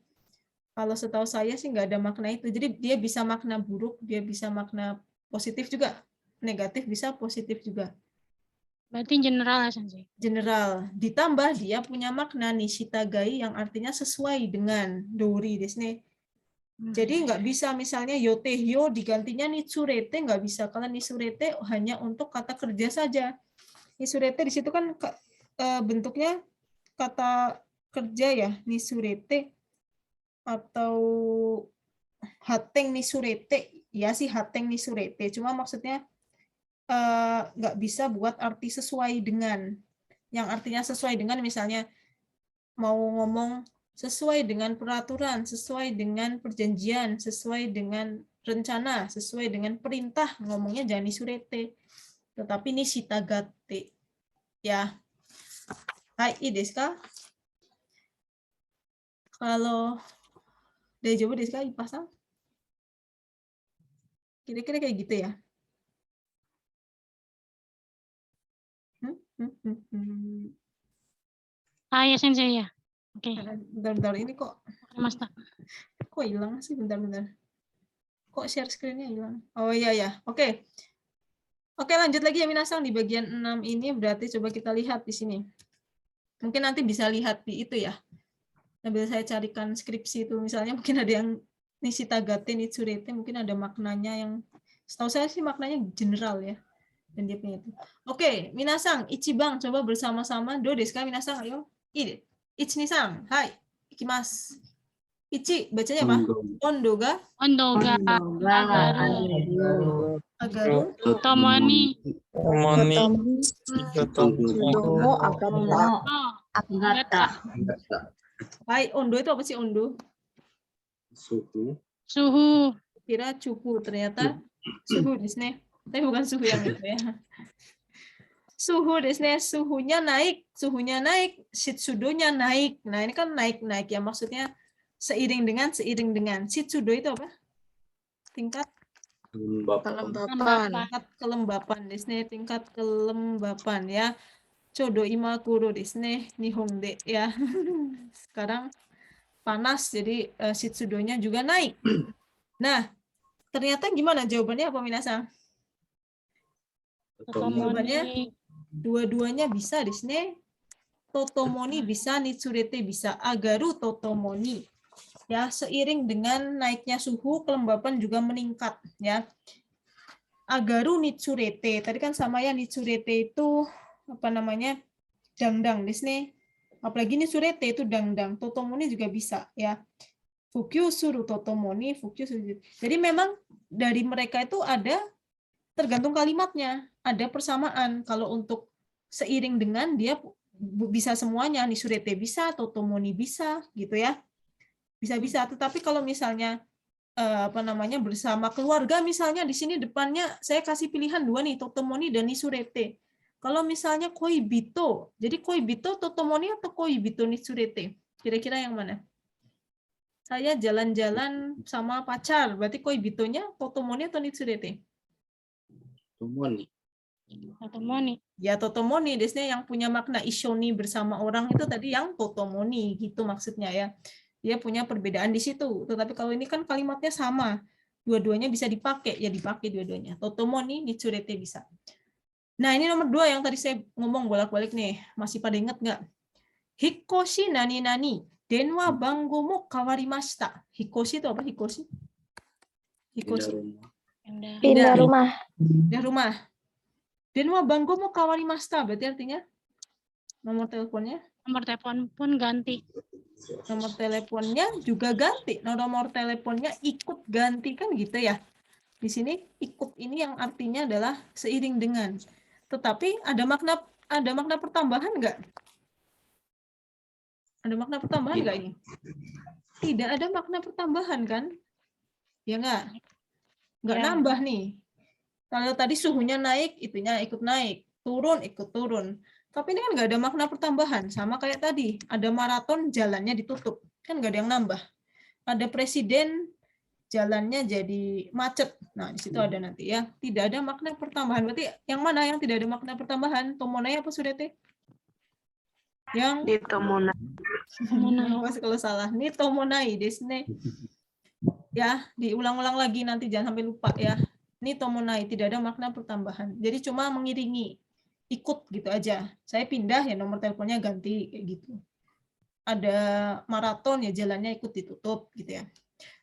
Kalau setahu saya sih nggak ada makna itu. Jadi dia bisa makna buruk, dia bisa makna positif juga. Negatif bisa, positif juga. Berarti general ya Sensei. General. Ditambah dia punya makna nishitagai yang artinya sesuai dengan dori di sini. Jadi nggak bisa misalnya yotehyo digantinya nitsurete, nggak bisa. Kalau nitsurete hanya untuk kata kerja saja. Nitsurete di situ kan bentuknya kata kerja ya, nitsurete atau hateng nitsurete. Ya sih hateng nitsurete. Cuma maksudnya nggak bisa buat arti sesuai dengan. Yang artinya sesuai dengan misalnya mau ngomong sesuai dengan peraturan, sesuai dengan perjanjian, sesuai dengan rencana, sesuai dengan perintah, ngomongnya jangan nisurete. Tetapi ini shitagate. Ya. Hai, i desu ka? Kalau daijoubu desu ka ipasang? Kira-kira kayak gitu ya. Ah ya Sensei ya. Oke. Bentar-bentar ini kok Masta. hilang sih bentar-bentar. Kok share screen-nya hilang? Oh iya ya. Oke. Oke, lanjut lagi ya Minasang di bagian 6 ini berarti coba kita lihat di sini. Mungkin nanti bisa lihat di itu ya. Sambil saya carikan skripsi itu misalnya mungkin ada yang nishitagate nitsurete mungkin ada maknanya yang setahu saya sih maknanya general ya. Dan dia punya itu. Oke, Minasang, Ichibang coba bersama-sama do desu ka Minasang ayo. Ichi-ni-san. Hai. Ikimasu. Ichi bacanya apa? Ondo ga Ondoga. agaru Tomoni. Domo agata. Agata. Hai, ondo itu apa sih ondo? Suhu. Kira cuku, ternyata suhu di sini. Tapi bukan suhu yang itu ya. Suhu di sini, suhunya naik, shitsudo-nya naik. Nah, ini kan naik-naik ya, maksudnya seiring dengan. Shitsudo itu apa? Tingkat kelembapan di sini, tingkat kelembapan ya. Chodo imakuro di sini, nihon de ya. Sekarang panas, jadi shitsudo-nya juga naik. Nah, ternyata gimana jawabannya apa Minasang? Jawabannya dua-duanya bisa di sini. Totomoni bisa, nitsurete bisa. Agaru totomoni. Ya, seiring dengan naiknya suhu, kelembapan juga meningkat ya. Agaru nitsurete. Tadi kan sama ya nitsurete itu apa namanya? Dangdang di sini. Apalagi nitsurete itu dangdang. Totomoni juga bisa ya. Fukyu suru totomoni, fukyu suru. Jadi memang dari mereka itu ada tergantung kalimatnya, ada persamaan. Kalau untuk seiring dengan dia bisa semuanya, nisurete bisa, totomoni bisa, gitu ya. Bisa-bisa. Tetapi kalau misalnya apa namanya bersama keluarga, misalnya di sini depannya saya kasih pilihan dua nih, totomoni dan nisurete. Kalau misalnya koibito, jadi koibito, totomoni atau koibito nisurete? Kira-kira yang mana? Saya jalan-jalan sama pacar, berarti koibitonya totomoni atau nitsurete? Totomoni. Ya totomoni, desnya yang punya makna ishoni bersama orang itu tadi yang totomoni gitu maksudnya ya. Dia punya perbedaan di situ. Tetapi kalau ini kan kalimatnya sama. Dua-duanya bisa dipakai, ya dipakai dua-duanya. Totomoni, nitsurete bisa. Nah ini nomor 2 yang tadi saya ngomong bolak-balik nih. Masih pada ingat nggak? Hikoshi nani-nani. Denwa banggo mo kawarimashita. Hikoshi itu apa? Hikoshi? Hikoshi. Pindah rumah. Pindah rumah. Denwa banggo mo kawarimashita. Berarti artinya nomor teleponnya? Nomor telepon pun ganti. Nomor teleponnya juga ganti. Nomor teleponnya ikut ganti kan gitu ya. Di sini ikut ini yang artinya adalah seiring dengan. Tetapi ada makna pertambahan nggak? Ada makna pertambahan nggak ini? Tidak ada makna pertambahan kan? Ya nggak? Nggak Ya. nambah nih. Kalau tadi suhunya naik, itunya ikut naik. Turun, ikut turun. Tapi ini kan nggak ada makna pertambahan. Sama kayak tadi, ada maraton, jalannya ditutup. Kan nggak ada yang nambah. Ada presiden, jalannya jadi macet. Nah, di situ ada nanti ya. Tidak ada makna pertambahan. Berarti yang mana yang tidak ada makna pertambahan? Tomonai apa Sudete? Yang Di Tomonai. Awas kalau salah. Ini tomonai desne. Ya, diulang-ulang lagi nanti jangan sampai lupa ya. Ini tomonai, tidak ada makna pertambahan. Jadi cuma mengiringi, ikut gitu aja. Saya pindah ya nomor teleponnya ganti kayak gitu. Ada maraton ya jalannya ikut ditutup gitu ya.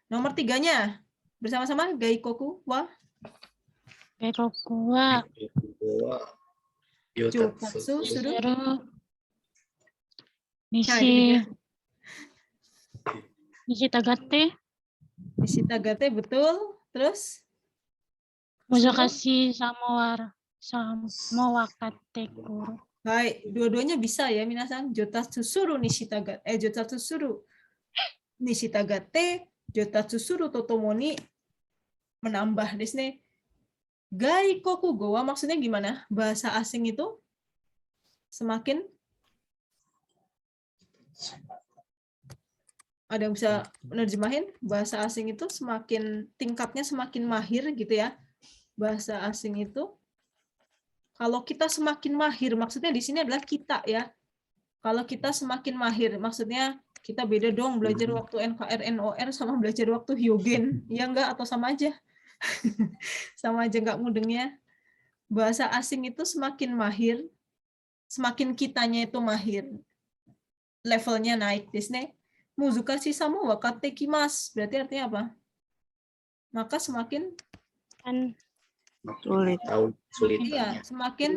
Nomor 3-nya bersama-sama gaikoku wa Gaikoku wa jotatsu suru. suru Nah, ini nishi dia. nishitagate Nishitagate betul. Terus muzakashi samowakate kuru. baik, dua-duanya bisa ya minasan. Jotatsu suru nishitagate, jotatsu suru nishitagate, jotatsu suru totomoni menambah desne. Gaikoku go wa maksudnya gimana? Bahasa asing itu semakin ada yang bisa menerjemahin bahasa asing itu semakin tingkatnya semakin mahir gitu ya. Bahasa asing itu kalau kita semakin mahir maksudnya di sini adalah kita ya. Kalau kita semakin mahir maksudnya kita beda dong belajar waktu NKR NOR sama belajar waktu Hyogen. Ya enggak atau sama aja? Sama aja enggak mudengnya. Bahasa asing itu semakin mahir, semakin kitanya itu mahir. Levelnya naik desne. Muzukashi sama wakate kimas. Berarti artinya apa? Maka semakin Kan Sulit. Tahu iya, sulitannya. semakin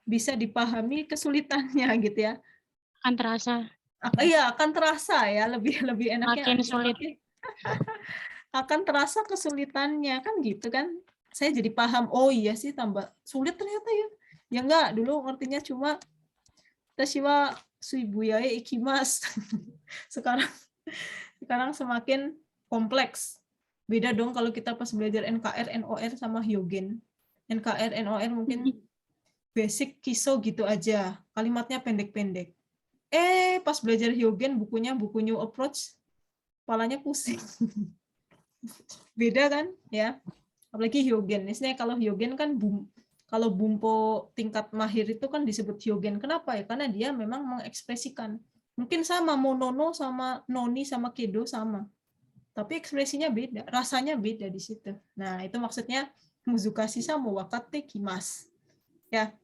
bisa dipahami kesulitannya gitu ya. akan terasa Iya, akan terasa ya, lebih enaknya makin sulit. akan terasa kesulitannya kan gitu kan. Saya jadi paham, oh iya sih tambah sulit ternyata ya. Ya enggak, dulu ngertinya cuma Tashiwa suibuyae ikimas. Sekarang semakin kompleks. Beda dong kalau kita pas belajar NKR, NOR sama Hyogen. NKR, NOR mungkin basic kiso gitu aja. Kalimatnya pendek-pendek. Pas belajar Hyogen bukunya buku New Approach, kepalanya pusing. Beda kan ya. Apalagi Hyogen. Misalnya kalau Hyogen kan kalau bumpo tingkat mahir itu kan disebut Hyogen. Kenapa ya? Karena dia memang mengekspresikan. Mungkin sama monono sama noni sama kedo sama. Tapi ekspresinya beda, rasanya beda di situ. Nah, itu maksudnya muzukashi sama wakate kimas. Ya.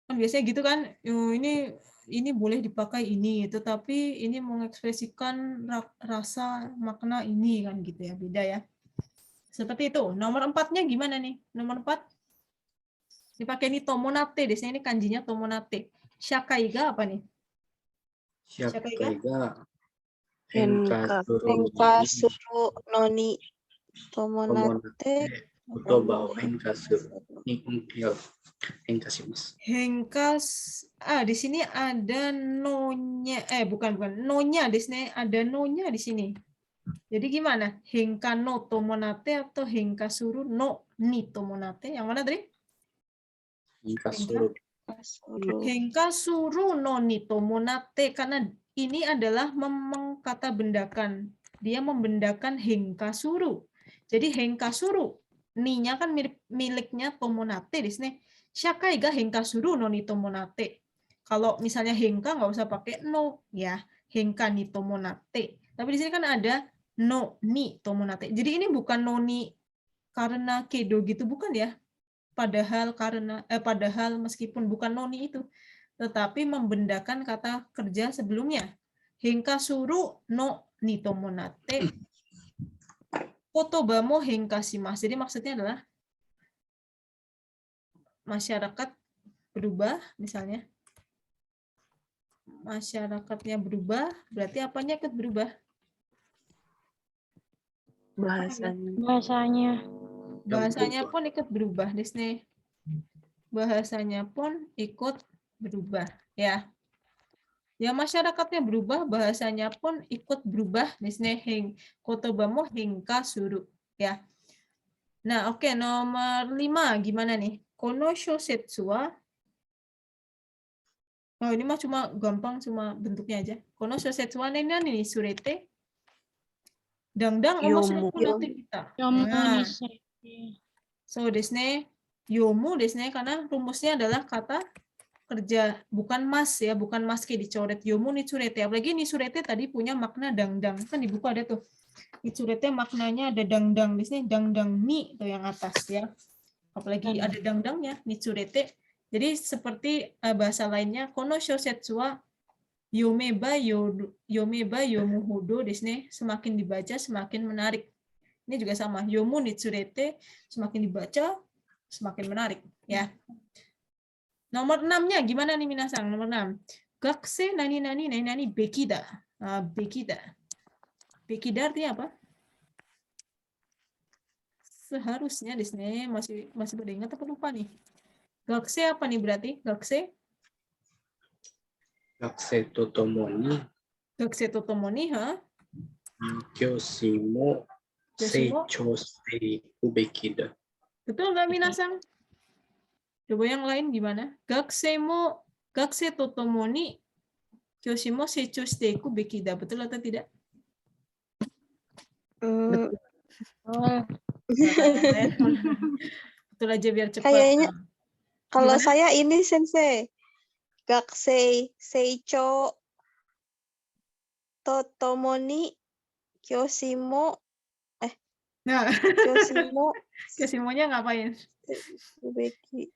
Kan biasanya gitu kan, ini boleh dipakai ini, tetapi ini mengekspresikan rasa makna ini kan gitu ya, beda ya. Seperti itu. Nomor 4-nya gimana nih? Nomor 4 dipakai ini tomonate, di sini kanjinya tomonate. Shakai ga apa nih? Shakai-ga Henkasuru noni tomonate. Utoba o henkasuru ni henkashimasu. Di sini ada nonya, bukan nonya di sini ada nonya di sini. Jadi gimana? Henka no tomonate atau henkasuru no ni tomonate? Yang mana tadi? Henkasuru. Henkasuru no ni tomonate karena ini adalah mengkata bendakan. Dia membendakan henkasuru. Jadi henkasuru ni-nya kan miliknya tomonate di sini. Shakai ga henkasuru no ni tomonate. Kalau misalnya henka nggak usah pakai no ya. Henka ni tomonate. Tapi di sini kan ada no ni tomonate. Jadi ini bukan no ni karena kedo gitu bukan ya. Padahal meskipun bukan noni itu, tetapi membendakan kata kerja sebelumnya. Henkasuru no ni tomonate. Kotoba mo henkashimasu. Jadi maksudnya adalah masyarakat berubah, misalnya. Masyarakatnya berubah, berarti apanya ikut berubah? Bahasanya. Bahasanya Bahasanya pun ikut berubah, Disney. Bahasanya pun ikut berubah, ya. Ya masyarakatnya berubah, bahasanya pun ikut berubah. Disney kotoba mo hingka suru, ya. Nah, oke, nomor 5 gimana nih? Kono shosetsu wa. Oh, ini mah cuma gampang, cuma bentuknya aja. Kono shosetsu wa ne nani ni surete. Dangdang omoshiro kunatte kita. Yomu Nah, ni surete. so desne yomu desne karena rumusnya adalah kata kerja, bukan mas ya, bukan mas kayak dicoret. Yomu ni surete. Apalagi ni surete tadi punya makna dangdang. Kan di buku ada tuh. Ni surete maknanya ada dangdang. Di sini dangdang ni tuh yang atas ya. Apalagi ada dangdangnya ni surete. Jadi seperti bahasa lainnya kono shosetsu wa yomeba yomuhodo di sini semakin dibaca semakin menarik. Ini juga sama. Yomu ni tsurete semakin dibaca semakin menarik ya. Nomor 6-nya gimana nih minasang? Nomor 6. Gakse nani nani nani nani bekida. Bekida. Bekida artinya apa? Seharusnya di sini masih pada ingat apa lupa nih? Gakse apa nih berarti? Gakse? Gakse to tomo ni Gakse to tomo ni, ha? kyoshi mo seichou shite iku beki da. Betul nggak minasang? Coba yang lain gimana? Gakse to tomo ni kyoshi mo seichou shite iku beki da. Betul atau tidak? Betul aja biar cepat. Kayaknya kalau Gimana? saya ini Sensei. Gakusei Seicho Totomo ni Kyoshimo Nah, Kyoshimo Kyoshimonya ngapain? Beki.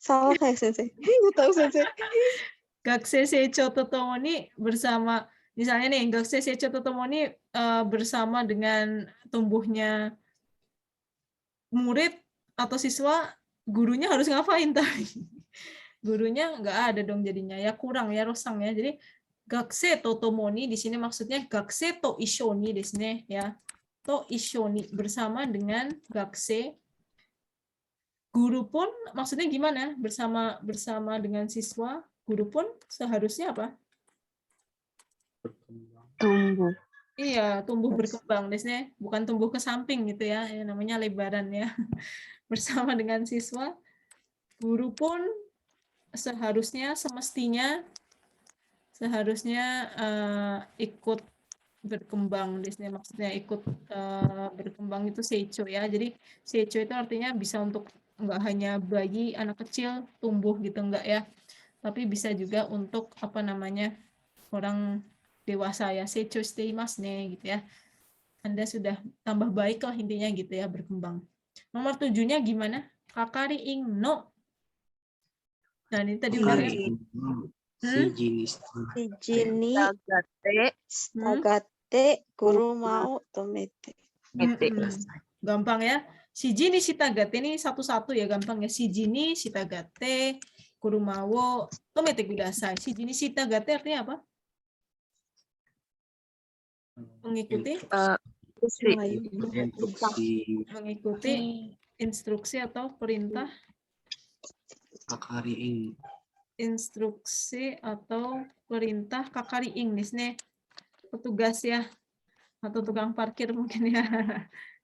Salah kayak Sensei. Nggak tahu Sensei. Gakse seicho totomo ni bersama, misalnya nih, Gakse seicho totomo ni bersama dengan tumbuhnya murid atau siswa, gurunya harus ngapain tadi? Gurunya nggak ada dong jadinya, ya kurang ya, rosang ya. Jadi gakse to tomoni di sini maksudnya gakse to ishoni di sini ya. To ishoni bersama dengan gakse. Guru pun maksudnya gimana? Bersama dengan siswa, guru pun seharusnya apa? Tumbuh. Iya, tumbuh berkembang di sini, bukan tumbuh ke samping gitu ya, namanya lebaran ya. Bersama dengan siswa, guru pun semestinya ikut berkembang di sini, maksudnya ikut berkembang itu seicho ya. Jadi seicho itu artinya bisa untuk enggak hanya bayi, anak kecil tumbuh gitu enggak ya, tapi bisa juga untuk apa namanya orang dewasa ya, seicho shiteimasu ne gitu ya. Anda sudah tambah baik lah intinya gitu ya, berkembang. Nomor 7-nya gimana? Kakari ing no. Nah, ini tadi udah ya. Shiji ni Jini Stagate Guru mau tomete. Gampang ya. Shiji ni shitagate ini satu-satu ya, gampang ya. Shiji ni shitagate Guru mau tomete kudasai. Shiji ni shitagate artinya apa? Mengikuti instruksi atau perintah. Kakari ing. Instruksi atau perintah kakari ing di sini petugas ya, atau tukang parkir mungkin ya.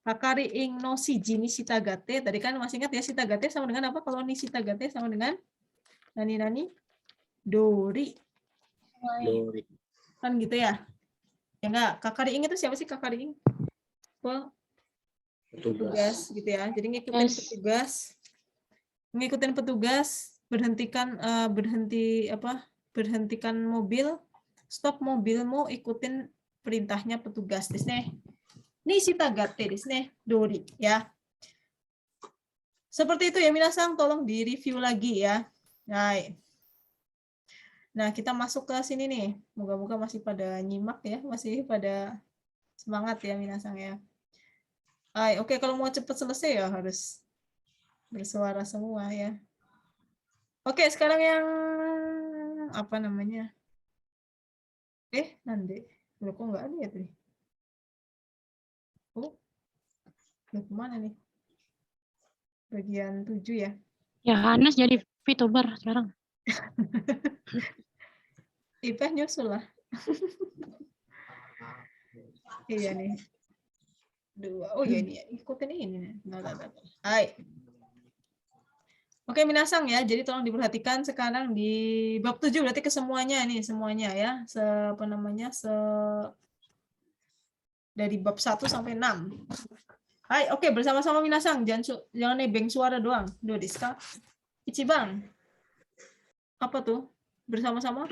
Kakari ing no shiji ni shitagate, tadi kan masih ingat ya, shitagate sama dengan apa? Kalau ni shitagate sama dengan nani dori kan gitu ya. Ya enggak, kakari ing itu siapa sih kakari ing? Petugas gitu ya. Jadi ngikutin petugas, berhentikan mobil, stop mobilmu, ikutin perintahnya petugas di sini. Ini shitagate di sini, dori ya. Seperti itu ya minasang, tolong di-review lagi ya. Nah, kita masuk ke sini nih. Moga-moga masih pada nyimak ya, masih pada semangat ya minasang ya. Oke, kalau mau cepat selesai ya harus bersuara semua ya. Oke, sekarang yang apa namanya? Nanti. Loh, kok nggak ada ya tadi? Oh, kemana nih? bagian 7 ya. Ya, Anas jadi VTuber sekarang. Ipah nyusul lah. Iya nih. 2. Oh ya ini ya. Ikutin ini nih. Hai. Oke, minasang ya. Jadi tolong diperhatikan sekarang di bab 7 berarti ke semuanya nih, semuanya ya. Apa namanya? Dari bab 1 sampai 6. Hai, oke, bersama-sama minasang. Jangan nebeng suara doang. Do deska. Ichiban. Apa tuh? Bersama-sama?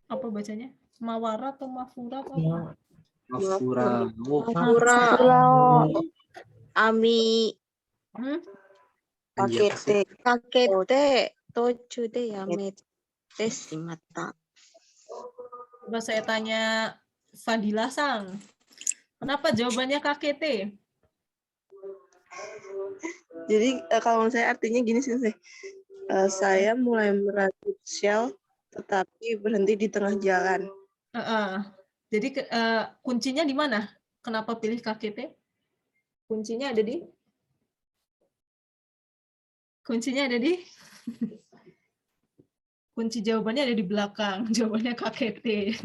Apa bacanya? Mawara atau Mafura atau apa? Mafura. Oh, Mafura. Ami Hmm? Kakete. kakete tochu de yamete shimatta. Coba saya tanya Fadila Sang. Kenapa jawabannya kakete? Jadi kalau saya artinya gini sih, saya mulai merajut shell tetapi berhenti di tengah jalan. Jadi kuncinya di mana? Kenapa pilih kakete? Kuncinya ada di? Kunci jawabannya ada di belakang. Jawabannya kakete.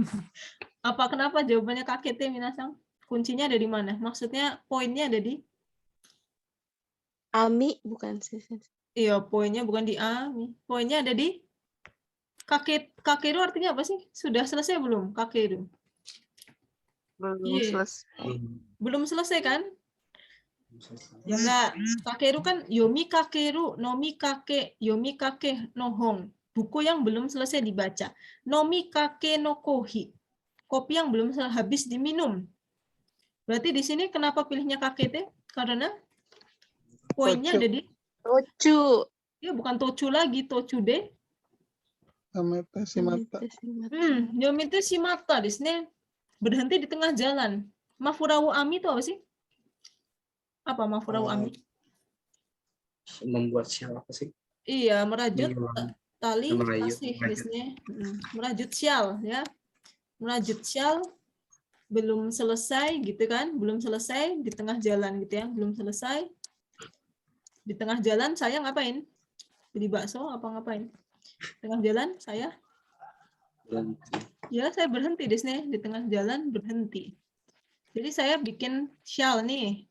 Kenapa jawabannya kakete, minasang? Kuncinya ada di mana? Maksudnya poinnya ada di? Ami bukan sih. Iya, poinnya bukan di Ami. Poinnya ada di kakeru artinya apa sih? Sudah selesai belum kakeru? Belum selesai. Belum selesai kan? Ya enggak. Kakeru kan yomi kakeru, nomi kake, yomi kake nohong. Buku yang belum selesai dibaca. Nomi kake no kohi. Kopi yang belum habis diminum. Berarti di sini kenapa pilihnya kakete? Karena poinnya ada di Tochu. Ya bukan tochu lagi, tochu de. Yamete shimata. Yomite shimata di sini berhenti di tengah jalan. Mafurawu ami itu apa sih? Apa mafurawu ami? Membuat sial apa sih? Iya, merajut tali Merajut. kasih di sini. Merajut sial ya. Merajut sial belum selesai gitu kan? Belum selesai di tengah jalan gitu ya. Belum selesai. Di tengah jalan saya ngapain? Beli bakso apa ngapain? Tengah jalan saya? Ya, saya berhenti di sini. Di tengah jalan berhenti. Jadi saya bikin syal nih.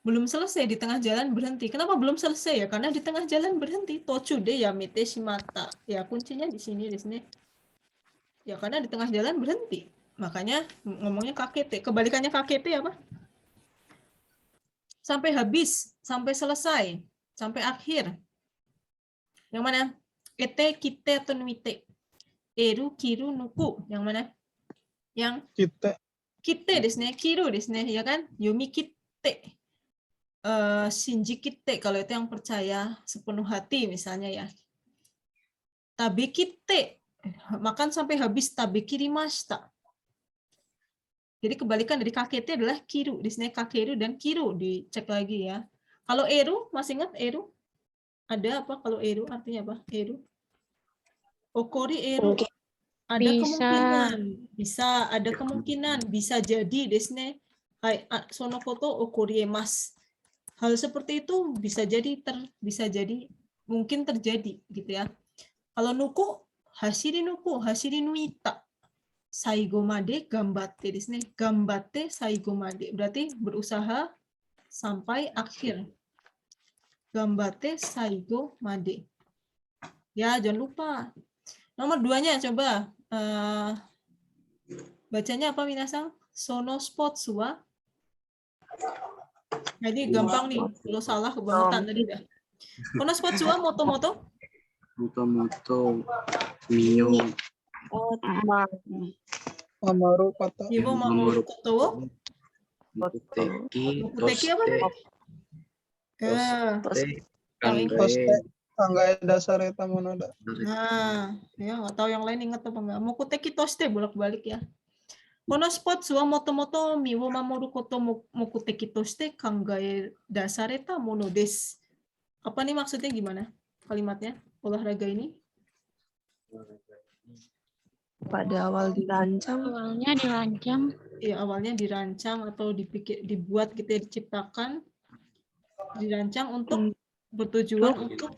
Belum selesai di tengah jalan berhenti. Kenapa belum selesai ya? Karena di tengah jalan berhenti. Tochu de yamete shimata. Ya, kuncinya di sini. Ya, karena di tengah jalan berhenti. Makanya ngomongnya kakete. Kebalikannya kakete apa? Sampai habis, sampai selesai, sampai akhir. Yang mana? Ete, kite, atau nuite. Eru, kiru, nuku. Yang mana? Yang kite desu ne, kiru desu ne, ya kan? Yomi kite. Shinji kite, kalau itu yang percaya sepenuh hati misalnya ya. Tabe kite, makan sampai habis, tabe kirimashita. Jadi kebalikan dari kakete adalah kiru. Di sini kakeru dan kiru, dicek lagi ya. Kalau eru, masih ingat eru? Ada apa kalau eru? Artinya apa? Eru. Okori eru. Ada kemungkinan. Bisa, ada kemungkinan. Bisa jadi desne. Sono koto okori emas. Hal seperti itu bisa jadi mungkin terjadi gitu ya. Kalau nuku, hashiri nuita. Saigo made gambatte desu ne. Gambatte saigo made. Berarti berusaha sampai akhir. Gambatte saigo made. Ya, jangan lupa. Nomor 2-nya coba. Bacanya apa minasang? Sono spotsu wa. Jadi gampang nih. Kalau salah kebangetan tadi dah. Sono spotsu wa moto-moto? Moto-moto Mio. Mamoru kata. Iwo mamoru koto wo? Mokuteki apa? Tangga dasar eta monoda. Nah, ya nggak tahu yang lain ingat apa enggak. Mokuteki toste bolak-balik ya. Kono spotsu wa moto-moto miwo mamoru koto mokuteki toste kangae dasareta mono desu. Apa nih maksudnya gimana? Kalimatnya olahraga ini? Pada awal dirancang. Awalnya dirancang. Iya, awalnya dirancang atau dibuat gitu ya, diciptakan dirancang untuk bertujuan untuk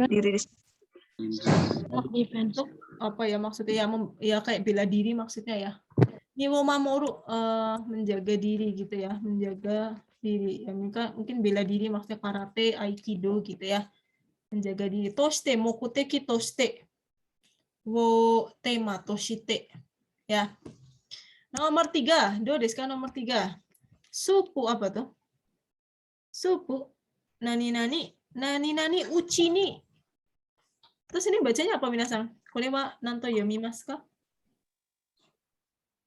diri Defense. untuk apa ya maksudnya ya, ya kayak bela diri maksudnya ya. Niwo mamoru, menjaga diri gitu ya, menjaga diri. Ya, mungkin bela diri maksudnya karate, aikido gitu ya. Menjaga diri. Toshite, mokuteki toshite. Wo tema toshite. Ya. Nomor 3, do desu ka nomor 3. Supu apa tuh? Supu nani nani uchi ni. Terus ini bacanya apa minasan? Kore wa nanto yomimasu ka?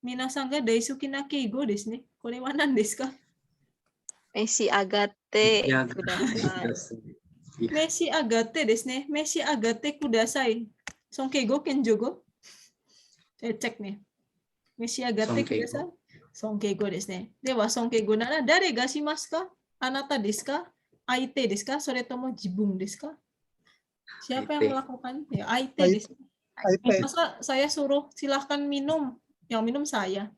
Minasan ga daisuki na keigo desu ne. Kore wa nan desu ka? Messi agate Ya, kudasai. Meshi agate desu ne. Meshi agate kudasai. Son keigo kenjogo? Saya cek nih. Meshi agate Sonkeigo. kudasai. Son keigo desu ne. Dewa son keigo nara dare ga shimasu ka? Anata desu ka? Aite desu ka? Soretomo jibun desu ka? Siapa yang Aite. melakukan? Ya, aite Aite. desu. Aite. Masa saya suruh silahkan minum, yang minum saya.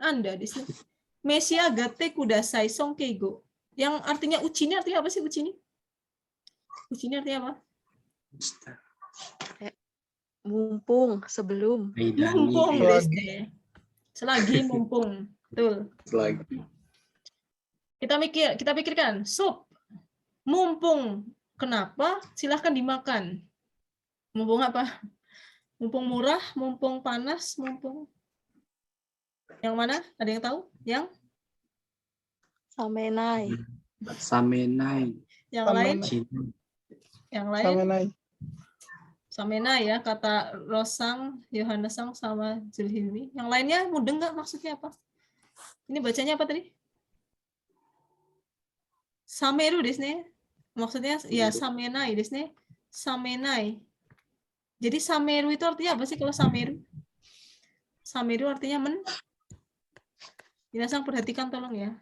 Anda di sini. Meshi agate kudasai son keigo. Yang artinya uchi ini artinya apa sih uchi ini? Uchi ini artinya apa? Mumpung sebelum. Mumpung Aidani. desu ne. Selagi mumpung. Betul. Lagi. Kita pikirkan, sup. Mumpung. Kenapa? Silahkan dimakan. Mumpung apa? Mumpung murah, mumpung panas, mumpung yang mana? Ada yang tahu? Yang Samenai. Samenai. yang lain? Cina. Yang lain? Samenai. Samena ya, kata Rosang, Yohanesang sama Zulhilmi. Yang lainnya mudeng nggak maksudnya apa? Ini bacanya apa tadi? Sameru desu ne. Maksudnya ya samenai desu ne. Samenai. Jadi sameru itu artinya apa sih kalau sameru? Sameru artinya Minasang perhatikan tolong ya.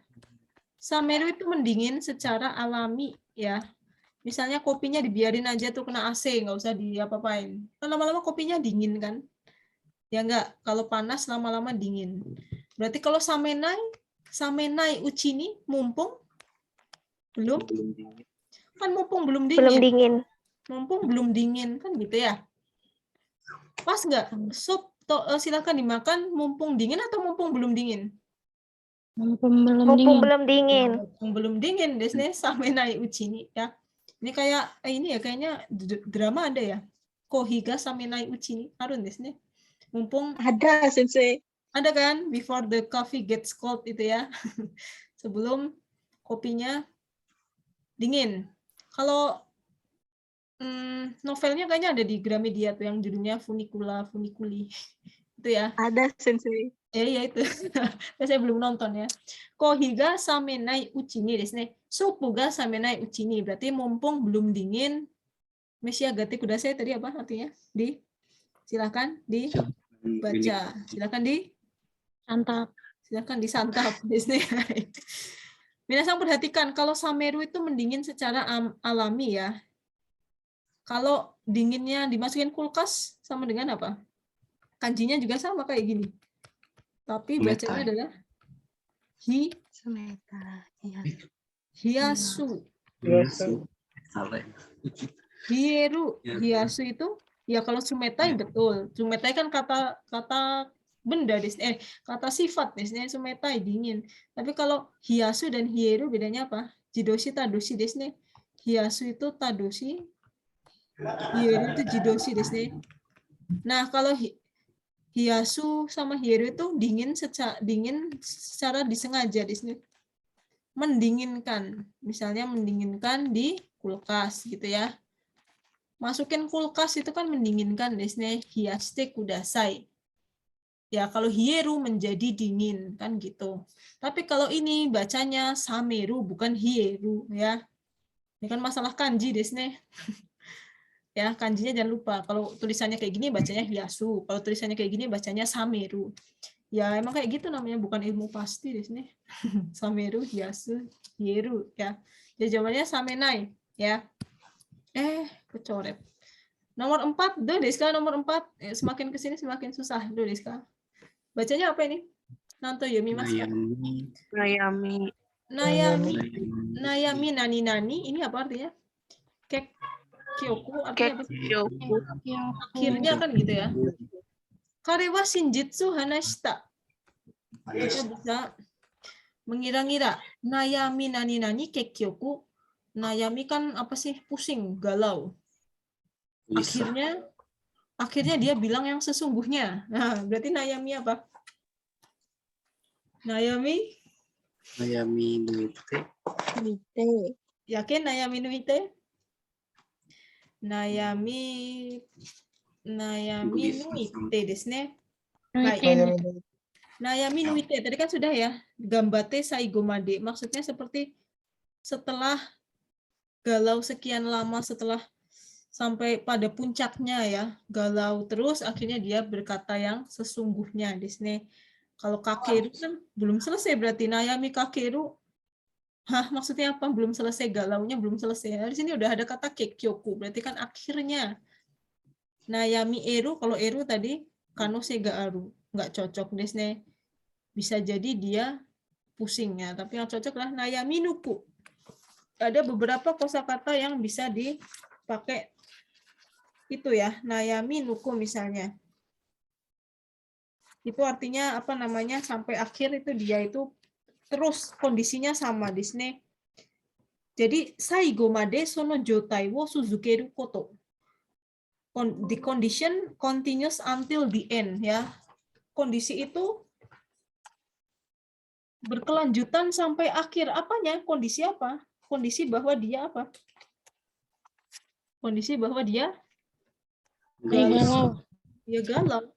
Sameru itu mendingin secara alami ya. Misalnya kopinya dibiarin aja tuh kena AC, nggak usah diapa-apain. Kan lama-lama kopinya dingin kan? Ya enggak, kalau panas lama-lama dingin. Berarti kalau samenai uchi ni mumpung belum kan mumpung belum dingin. Belum dingin. Mumpung belum dingin kan gitu ya. Pas nggak? Sup silakan dimakan mumpung dingin atau mumpung belum dingin? Mumpung belum Mumpung dingin. belum dingin. Mumpung belum dingin, desne samenai uchi ni ya. Ini kayak ini ya kayaknya drama ada ya. Kohiga samenai uchi ni harun desne. Mumpung Ada, Sensei. ada kan before the coffee gets cold itu ya. Sebelum kopinya dingin. Kalau novelnya kayaknya ada di Gramedia tuh yang judulnya Funicula Funiculi. Itu ya. Ada, Sensei. Ya itu. Saya belum nonton ya. Kohiga samenai uchi ni desu ne. Supu ga samenai uchi ni berarti mumpung belum dingin. Meshi agate kudasai tadi apa artinya? Silakan dibaca. Silakan Santap. silakan disantap desu ne. Minasan perhatikan kalau sameru itu mendingin secara alami ya. Kalau dinginnya dimasukin kulkas sama dengan apa? Kanjinya juga sama kayak gini. Tapi bacanya adalah hiyasu. Salah. Hieru, hiyasu itu ya kalau sumetai betul. Sumetai kan kata benda kata sifat desne sumetai dingin. Tapi kalau hiyasu dan hieru bedanya apa? Jidoshi tadoshi desne. Hiyasu itu tadoshi, hieru itu jidoshi desne. Nah, kalau hiyasu sama hieru itu dingin secara disengaja desne. Mendinginkan. Misalnya mendinginkan di kulkas gitu ya. Masukin kulkas itu kan mendinginkan desne hiyashite kudasai. Ya, kalau hieru menjadi dingin kan gitu. Tapi kalau ini bacanya sameru bukan hieru ya. Ini kan masalah kanji desne. Ya, kanjinya jangan lupa. Kalau tulisannya kayak gini bacanya hiyasu, kalau tulisannya kayak gini bacanya sameru. Ya, emang kayak gitu namanya, bukan ilmu pasti desne. Sameru, hiyasu, hieru ya. Jadi jawabannya samenai ya. Kecoret. Nomor 4, do desu ka nomor 4. Semakin kesini semakin susah, do desu ka. Bacanya apa ini? Nanto yomimasu ka? Rayami. Nayami nani nani ini apa artinya? Kyoku artinya apa sih? Kekyoku. Akhirnya kan gitu ya. Karewa shinjitsu hanashita. Kita bisa mengira-ngira. Nayami nani nani kekyoku. Nayami kan apa sih? Pusing, galau. Bisa. Akhirnya dia bilang yang sesungguhnya. Nah, berarti Nayami apa? Nayami? Nayami nuite. Mite. Yakin Nayami nuite? Nayami nuite desu ne. Baik. Nayami nuite. Tadi kan sudah ya. Gambate saigomade. Maksudnya seperti setelah galau sekian lama, setelah sampai pada puncaknya ya, galau terus, akhirnya dia berkata yang sesungguhnya di sini. Kalau kakeru kan belum selesai, berarti Nayami kakeru. Hah, maksudnya apa? Belum selesai, galaunya belum selesai. Di sini udah ada kata kekyoku, berarti kan akhirnya. Nayami eru, kalau eru tadi kanose ga aru, nggak cocok di sini. Bisa jadi dia pusing ya, tapi yang cocok lah Nayami nuku. Ada beberapa kosakata yang bisa dipakai itu ya, Nayami nuku misalnya. Itu artinya apa namanya, sampai akhir itu dia itu terus kondisinya sama di sini. Jadi saigo made sono jotai wo suzukeru koto. The condition continues until the end ya. Kondisi itu berkelanjutan sampai akhir. Apanya? Kondisi apa? Kondisi bahwa dia apa? Kondisi bahwa dia galau. Ya galau.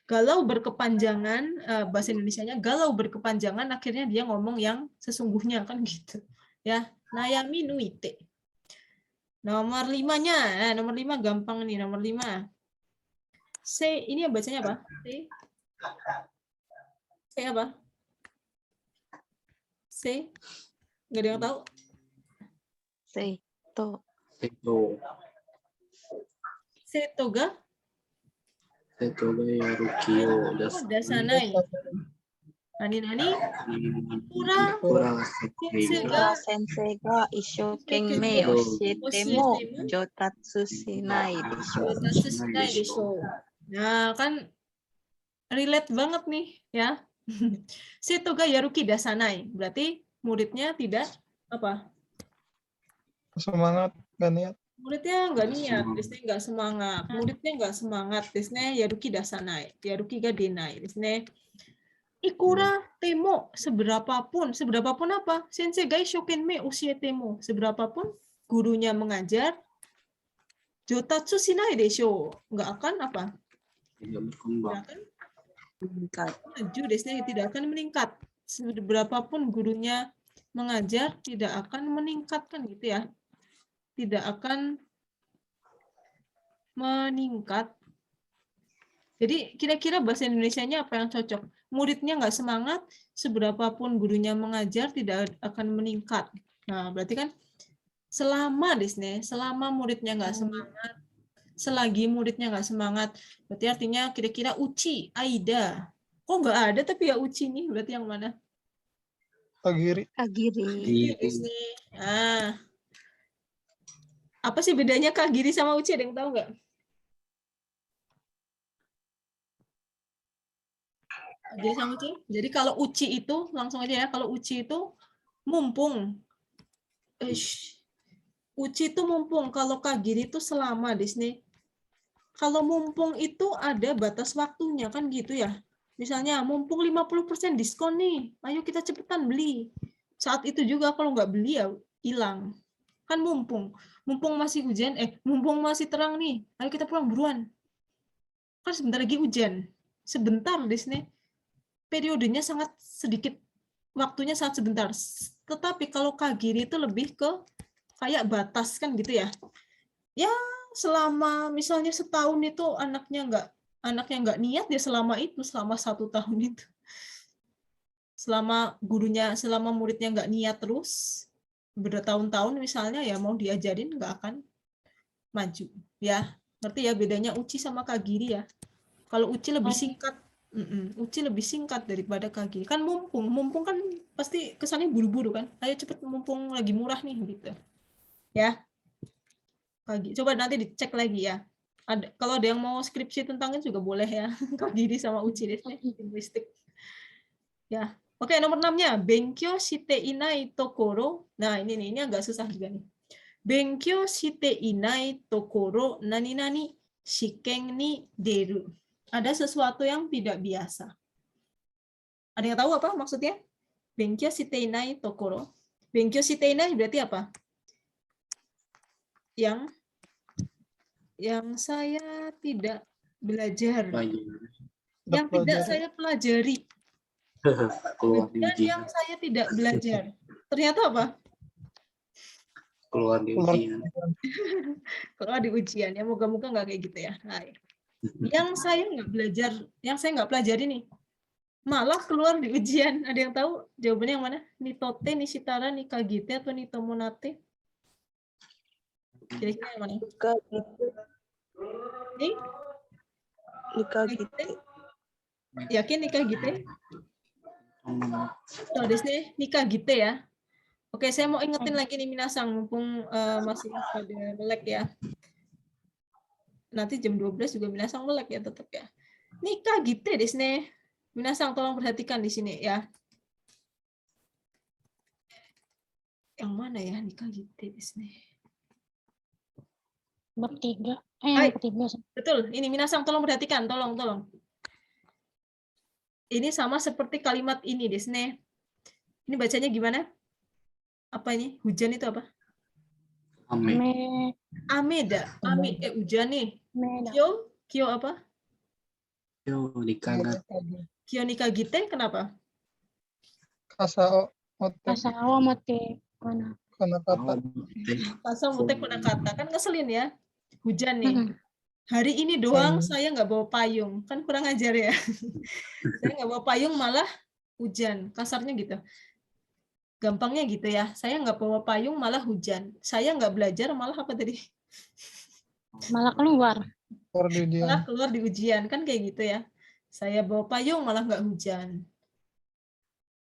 Galau berkepanjangan, bahasa Indonesianya galau berkepanjangan, akhirnya dia ngomong yang sesungguhnya kan gitu. Ya, Nayami nuite. Nomor 5-nya, nomor 5 gampang nih, nomor 5. C, ini bacanya apa? C apa? C? Nggak ada yang tahu? Seito. Setoga? Setoga yarukiyo dasanai. Nani? Kura Sensei ga ishokenmei oshiete mo jotatsu shinai desho. Nah, kan relate banget nih ya. Setoga yaruki dasanai. Berarti muridnya tidak apa? Semangat, nggak niat. Muridnya nggak niat, desne nggak semangat. Muridnya nggak semangat, desne yaruki dasanai. Yaruki ga denai, desne. Ikura temo, seberapapun apa? Sensei ga ishokenmei oshiete mo, seberapapun gurunya mengajar, jotatsu shinai desho, nggak akan apa? Tidak berkembang. Nggak akan maju, desne tidak akan meningkat. Seberapapun gurunya mengajar, tidak akan meningkatkan gitu ya. Tidak akan meningkat. Jadi kira-kira bahasa Indonesianya apa yang cocok? Muridnya nggak semangat, seberapapun gurunya mengajar tidak akan meningkat. Nah, berarti kan selama selama muridnya nggak semangat, selagi muridnya nggak semangat, berarti artinya kira-kira uci, aida. Kok nggak ada tapi ya uci nih, berarti yang mana? Agiri. Nah, apa sih bedanya kagiri sama uci? Ada yang tahu nggak? Jadi kalau uci itu langsung aja ya, kalau uci itu mumpung. Uci itu mumpung, kalau kagiri itu selama di sini. Kalau mumpung itu ada batas waktunya kan gitu ya. Misalnya mumpung 50% diskon nih, ayo kita cepetan beli. Saat itu juga kalau nggak beli ya hilang. Kan mumpung masih hujan, mumpung masih terang nih, ayo kita pulang buruan. Kan sebentar lagi hujan. Sebentar di sini. Periodenya sangat sedikit, waktunya sangat sebentar. Tetapi kalau kagiri itu lebih ke kayak batas kan gitu ya. Ya selama misalnya setahun itu anaknya nggak niat ya selama 1 tahun itu. Selama muridnya nggak niat terus bertahun-tahun misalnya ya mau diajarin nggak akan maju ya. Ngerti ya bedanya uci sama kagiri ya. Kalau uci lebih singkat Uci lebih singkat daripada kagi. Kan mumpung kan pasti kesannya buru-buru kan. Ayo cepet mumpung lagi murah nih gitu. Ya. Kagi. Coba nanti dicek lagi ya. Kalau ada yang mau skripsi tentangnya juga boleh ya. Kagi sama uci deh, linguistik. Ya. Oke, nomor 6-nya. Benkyou shite inai tokoro. Nah, ini agak susah juga nih. Benkyou shite inai tokoro nani-nani shiken ni deru. Ada sesuatu yang tidak biasa. Ada yang tahu apa maksudnya? Benkyou shite inai tokoro. Benkyou shite inai berarti apa? Yang saya tidak belajar. Yang tidak saya pelajari. Dan yang saya tidak belajar. Ternyata apa? Keluar di ujian. Keluar di ujian. Ya moga-moga nggak kayak gitu ya. Nah, yang saya nggak belajar, yang saya nggak pelajari nih, malah keluar di ujian. Ada yang tahu jawabannya yang mana? Nitote, nishitara, nikagite, atau nitomonate? Kira-kira yang mana? Nikagite. Yakin nikagite? Oh, desne nikagite ya. Oke, saya mau ingetin lagi nih minasang, mumpung masih pada melek ya. Nanti jam 12 juga minasang melek ya tetap ya. Nikagite desne. Minasang tolong perhatikan di sini ya. Yang mana ya nikagite desne? Bab 3. Hai. Yang ketiga. Betul, ini minasang tolong perhatikan, tolong. Ini sama seperti kalimat ini desne. Ini bacanya gimana? Apa ini? Hujan itu apa? Ameda. Hujan nih. Kyo apa? Kyo nikagite kenapa? Kasao mote Kasao mate kana. konakata. Kasao mote konakata. Kan ngeselin ya. Hujan nih. Hari ini doang saya nggak bawa payung. Kan kurang ajar ya. Saya nggak bawa payung malah hujan. Kasarnya gitu. Gampangnya gitu ya. Saya nggak bawa payung malah hujan. Saya nggak belajar malah apa tadi? Malah keluar. Malah keluar di ujian. Kan kayak gitu ya. Saya bawa payung malah nggak hujan.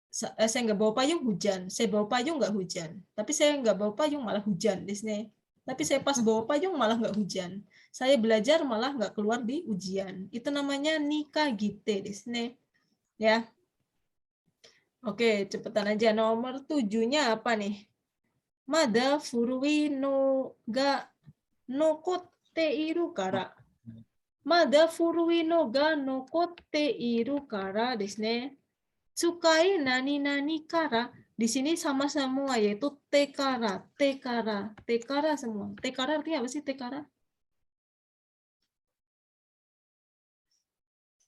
Saya nggak bawa payung hujan. Saya bawa payung nggak hujan. Tapi saya nggak bawa payung malah hujan di sini. Tapi saya pas bawa payung malah nggak hujan. Saya belajar malah nggak keluar di ujian. Itu namanya nikagite di sini. Ya. Oke, cepetan aja. Nomor 7-nya apa nih? Mada furui no ga nokotte iru kara. Mada furui no ga nokotte iru kara desu ne. Tsukai nani-nani kara. Di sini sama semua yaitu tekara, tekara semua. Tekara artinya apa sih tekara?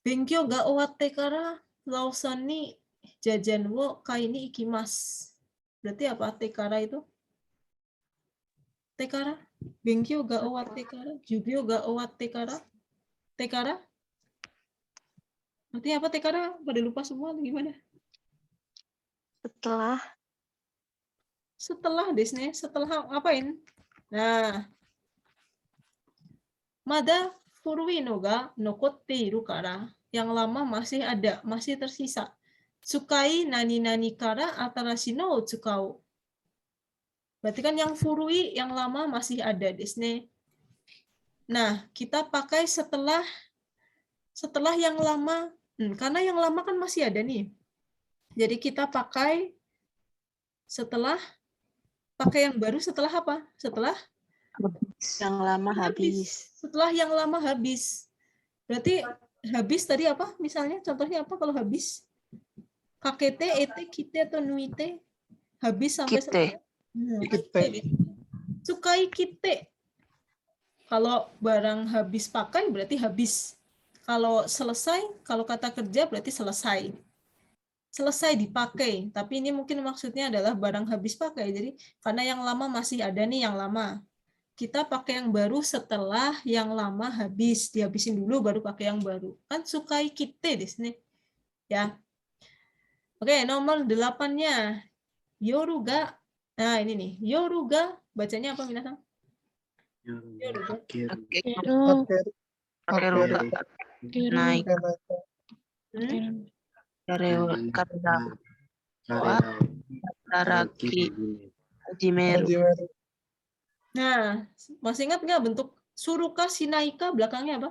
Benkyou ga owatte kara Lawson ni jajan wo kai ni ikimasu. Berarti apa tekara itu? Tekara? Benkyou ga owatte kara? Jubyo ga owatte kara? Tekara? Artinya apa tekara? Pada lupa semua atau gimana? Setelah desne, setelah ngapain? Nah. Mada furui no ga nokotte iru kara. Yang lama masih ada, masih tersisa. Tsukai nani-nani kara atarashi no o tsukau. Berarti kan yang furui, yang lama masih ada desne. Nah, kita pakai setelah yang lama. Karena yang lama kan masih ada nih. Jadi kita pakai setelah, pakai yang baru setelah apa? Setelah yang lama habis. Setelah yang lama habis. Berarti habis tadi apa? Misalnya contohnya apa kalau habis? Kakete, ete, kite, atau nuite? Habis sampai Kite. Kite. Sukai kite. Kalau barang habis pakai berarti habis. Kalau selesai, kalau kata kerja berarti selesai. Selesai dipakai. Tapi ini mungkin maksudnya adalah barang habis pakai. Jadi karena yang lama masih ada nih yang lama. Kita pakai yang baru setelah yang lama habis. Dihabisin dulu baru pakai yang baru. Kan sukai kite di sini. Ya. Oke, nomor 8-nya. Yoruga. Nah, ini nih. Yoruga bacanya apa minasan? Yoruga. Naik. Hmm? Karewa Taraki Hajimeru. Hajimeru. Nah, masih ingat nggak bentuk suruka sinaika belakangnya apa?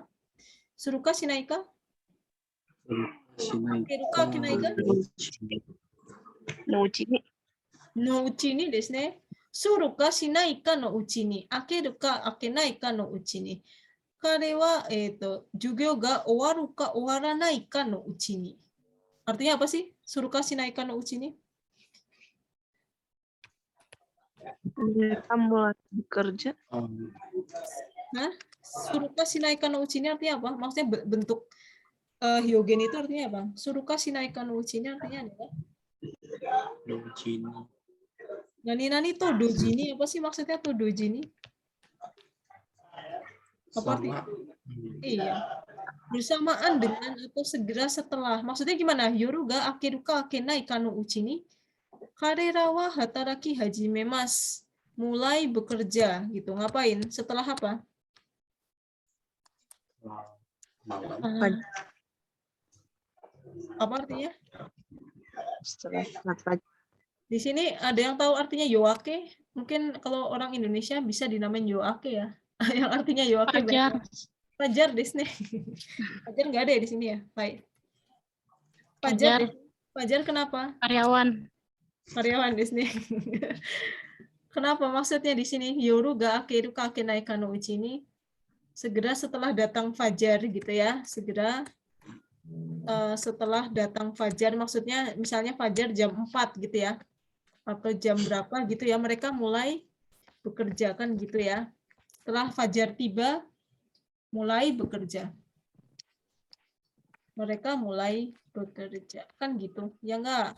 Suruka sinaika? Akeruka kinaika? No uchi ni. No uchi ni desu ne. Suruka shinaika no uchi ni, akeruka akenaika no uchi ni. Kare wa jugyo ga owaru ka owaranai ka no uchi ni. Artinya apa sih? Suruka shinaika no uchi ni? Mereka mulai bekerja. Hah? Suruka shinaika no uchi ni artinya apa? Maksudnya bentuk hyogen itu artinya apa? Suruka shinaika no uchi ni artinya adalah nani to dojini, apa sih maksudnya to dojini? Apa artinya? Iya. Bersamaan dengan atau segera setelah. Maksudnya gimana? Yoruga akeruka akenai kano uchi ni karera wa hataraki hajimemasu. Mulai bekerja gitu. Ngapain? Setelah apa? Apa artinya? Setelah pagi. Di sini ada yang tahu artinya yoake? Mungkin kalau orang Indonesia bisa dinamain yoake ya. Yang artinya yoake. Fajar. Fajar di sini. Fajar nggak ada ya di sini ya? Baik. Fajar. Fajar kenapa? Karyawan. Karyawan di sini. Kenapa maksudnya di sini yoru ga akeru ka akenai ka no uchi ni? Segera setelah datang fajar gitu ya. Segera setelah datang fajar, maksudnya misalnya fajar jam 4 gitu ya. Atau jam berapa gitu ya, mereka mulai bekerja kan gitu ya. Setelah fajar tiba, mulai bekerja. Mereka mulai bekerja kan gitu, ya enggak?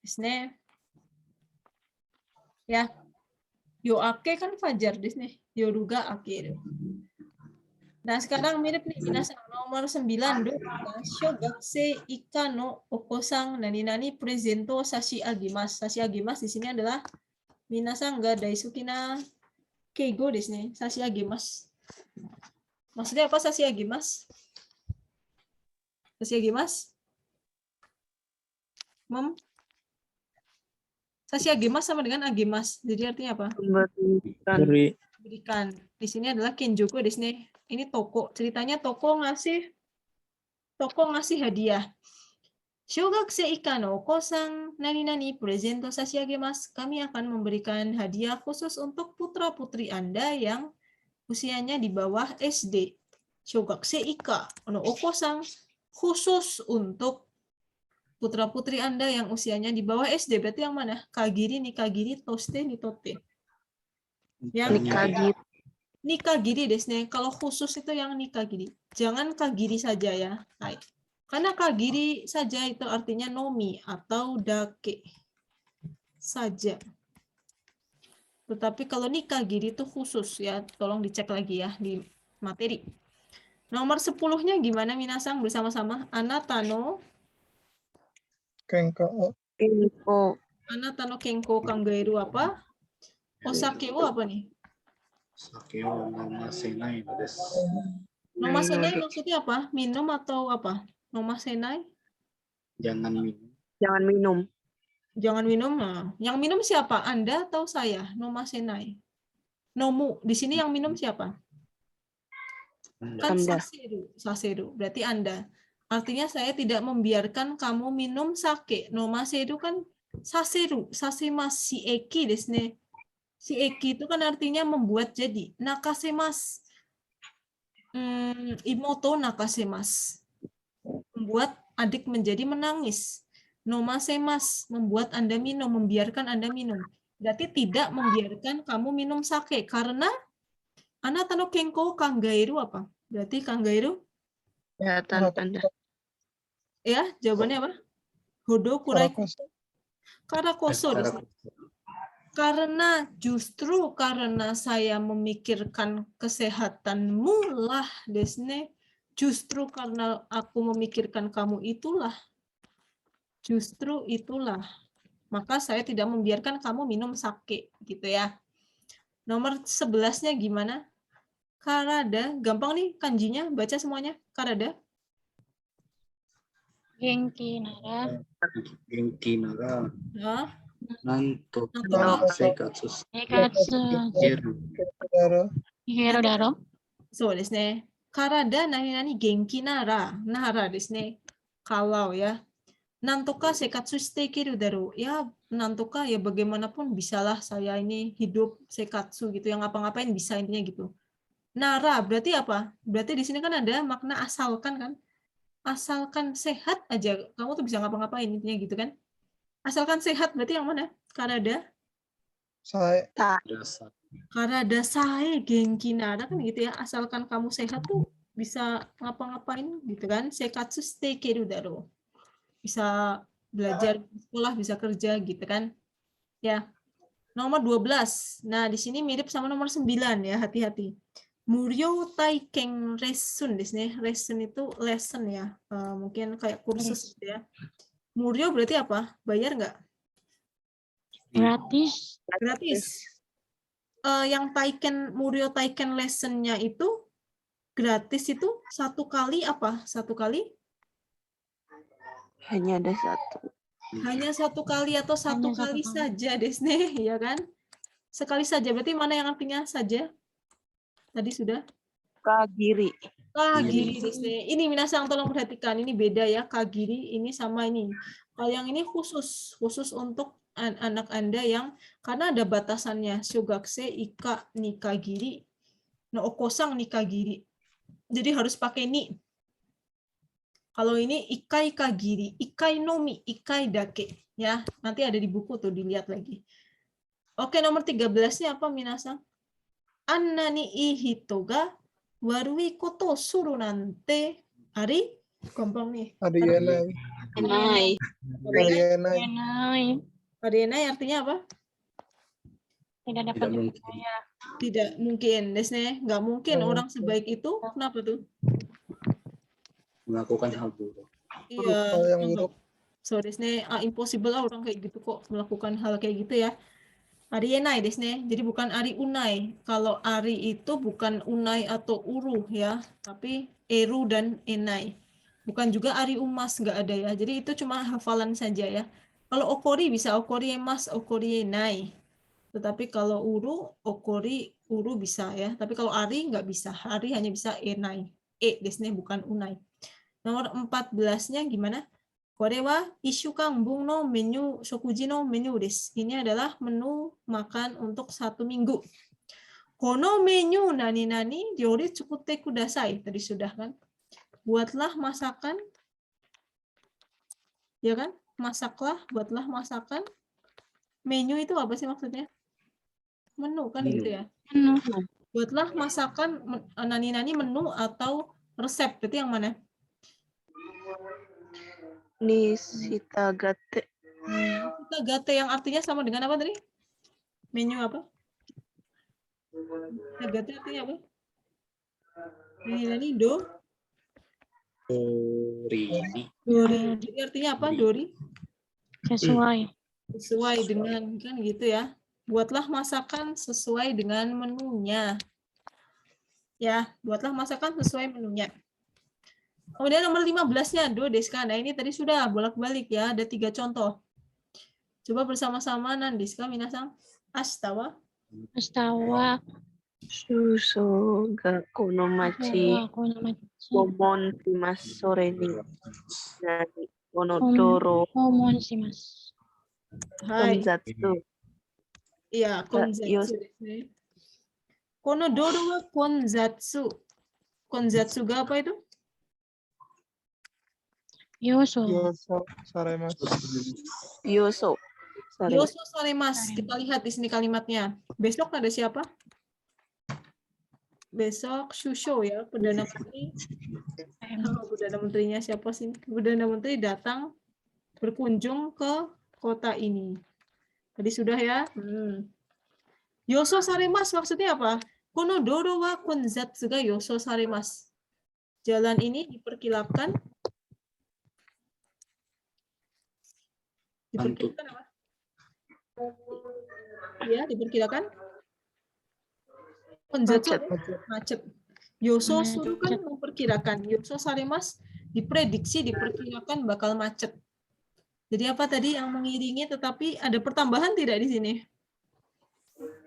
Disne. Ya. Yoake kan fajar disne. Yoruga akeru. Nah, sekarang mirip nih minasan nomor 9 do. Shogakse ika no okosang nani-nani presento sashi agimasu. Sashi agimasu di sini adalah minasan ga daisuki na keigo desu ne. Sashi agimasu. Maksudnya apa sashi agimasu? Sashi agimasu? Sashi agimasu sama dengan agimasu. Jadi artinya apa? Berikan. Di sini adalah kenjoku desu ne. Ini toko. Ceritanya toko ngasih hadiah. Shogakuse ika no okosang nani-nani presento sashiagemasu. Kami akan memberikan hadiah khusus untuk putra-putri Anda yang usianya di bawah SD. Shogakuse ika no okosang, khusus untuk putra-putri Anda yang usianya di bawah SD. Berarti yang mana? Kagiri, nikagiri, toste, nitote. Yang nikagiri desu ne. Kalau khusus itu yang nikagiri. Jangan kagiri saja ya. Baik. Karena kagiri saja itu artinya nomi atau dake saja. Tetapi kalau nikagiri itu khusus ya. Tolong dicek lagi ya di materi. Nomor 10-nya gimana minasang bersama-sama? Anatano Kenko. Anatano kenko kangairu apa? Osake wo apa nih? Nomasenai maksudnya apa? Minum atau apa? Nomasenai? Jangan minum. Jangan minum. Jangan minum. Nah. Yang minum siapa? Anda atau saya? Nomasenai. Nomu. Di sini yang minum siapa? Kan saseru. Saseru. Berarti Anda. Artinya saya tidak membiarkan kamu minum sake. Nomaseru kan saseru. Sasemasu si eki desu ne. Si eki itu kan artinya membuat jadi. Nakasemasu. Imoto nakasemasu. Membuat adik menjadi menangis. Nomasemas, membuat Anda minum, membiarkan Anda minum. Berarti tidak membiarkan kamu minum sake. Karena anata no kenko kangairu apa? Berarti kangairu? Kesehatan Anda. Ya, jawabannya apa? Hodo kurai koso. Karakoso. Karena justru karena saya memikirkan kesehatanmu lah, desne. Justru karena aku memikirkan kamu itulah. Justru itulah. Maka saya tidak membiarkan kamu minum sake, gitu ya. Nomor 11-nya gimana? Karada. Gampang nih kanjinya, baca semuanya. Karada. Genki nara. Genki nara Nah, nanto Nanto seikatsu Nekatsu. shiru. Hiro daro. そうですね。体何々元気なら、ならですね。Kalau ya. Nantoka sekatsu shitekiru daru. Ya, nantoka ya bagaimanapun bisalah saya ini hidup sekatsu gitu. Yang ngapa-ngapain bisa intinya gitu. Nara berarti apa? Berarti di sini kan ada makna asalkan kan? Asalkan sehat aja kamu tuh bisa ngapa-ngapain intinya gitu kan? Asalkan sehat berarti yang mana? Karada? Saya Rasa Karada sae genki nara kan gitu ya. Asalkan kamu sehat tuh bisa ngapa-ngapain gitu kan? Sekatsu shitekiru daru. Bisa belajar sekolah, bisa kerja gitu kan. Ya. Nomor 12. Nah, di sini mirip sama nomor 9 ya, hati-hati. Muryo taiken lesson desu ne. Lesson itu lesson ya. Mungkin kayak kursus gitu ya. Muryo berarti apa? Bayar nggak? Gratis. Gratis. Yang taiken Muryo taiken lesson-nya itu gratis itu satu kali apa? Satu kali? Hanya ada satu. Hanya satu kali atau satu Hanya satu kali kali. saja, Desne, ya kan? Sekali saja, berarti mana yang artinya saja? Tadi sudah? Kagiri. Kagiri, Desne. Ini minasang tolong perhatikan, ini beda ya, kagiri, ini sama ini. Kalau yang ini khusus untuk anak Anda yang, karena ada batasannya, shogakse, ika, nikagiri, no okosang nikagiri. Jadi harus pakai ni. Kalau ini ikai kagiri, ikai nomi, ikai dake. Ya, nanti ada di buku tuh, dilihat lagi. Oke, nomor 13-nya apa, minasang? Anna ni ii hito ga warui koto suru nante ari? Gampang nih. Arienai. Enai. Arienai. Yenai. Arienai artinya apa? Tidak dapat tidak mungkin. dipercaya. Tidak mungkin, Desne. Nggak mungkin orang sebaik itu. Kenapa tuh? Melakukan hal buruk. Iya. Hal yang buruk. So, Desne, impossible lah orang kayak gitu kok melakukan hal kayak gitu ya. Arienai Desne, jadi bukan Ari Unai. Kalau Ari itu bukan Unai atau Uru ya, tapi Eru dan Enai. Bukan juga Ari Umas, nggak ada ya. Jadi itu cuma hafalan saja ya. Kalau Okori bisa Okori Emas, Okori Enai. Tetapi kalau Uru, Okori, Uru bisa ya. Tapi kalau Ari nggak bisa. Ari hanya bisa Enai. Desne bukan Unai. Nomor 14-nya gimana? Kore wa ishukan bung no menu shokuji no menu desu. Ini adalah menu makan untuk 1 minggu. Kono menu nani-nani ryori tsukutte kudasai. Tadi sudah kan? Buatlah masakan. Ya kan? Masaklah, buatlah masakan. Menu itu apa sih maksudnya? Menu kan gitu ya. Menu. Buatlah masakan nani-nani menu atau resep. Berarti yang mana? Nishitagate. Nishitagate yang artinya sama dengan apa tadi? Menu apa? Nishitagate artinya apa? Nani do? Dori. Jadi artinya apa? Dori? Sesuai. Sesuai dengan, kan gitu ya. Buatlah masakan sesuai dengan menunya. Ya, buatlah masakan sesuai menunya. Kemudian nomor 15-nya, do deska. Nah, ini tadi sudah bolak-balik ya, ada 3 contoh. Coba bersama-sama Nandiska minasang. Astawa. Astawa. Suso ga konomachi momon shimasu sore ni nani konodoro Momon shimasu. Hai. konzatsu. Iya, konzatsu desu ne. Konodoro wa konzatsu. Konzatsu ga apa itu? Yoso. Yoso saremasu. Yoso. Yoso saremas. Kita lihat di sini kalimatnya. Besok ada siapa? Besok Shusho ya, Perdana Menteri. Perdana Menterinya siapa sih? Perdana Menteri datang berkunjung ke kota ini. Tadi sudah ya. Yoso saremas maksudnya apa? Konodoro wa konzatsu ga yoso saremas. Jalan ini diperkirakan apa? Ya, diperkirakan konzatsu macet. Yoso suru kan memperkirakan. Yoso saremas diprediksi, diperkirakan bakal macet. Jadi apa tadi yang mengiringi, tetapi ada pertambahan tidak di sini?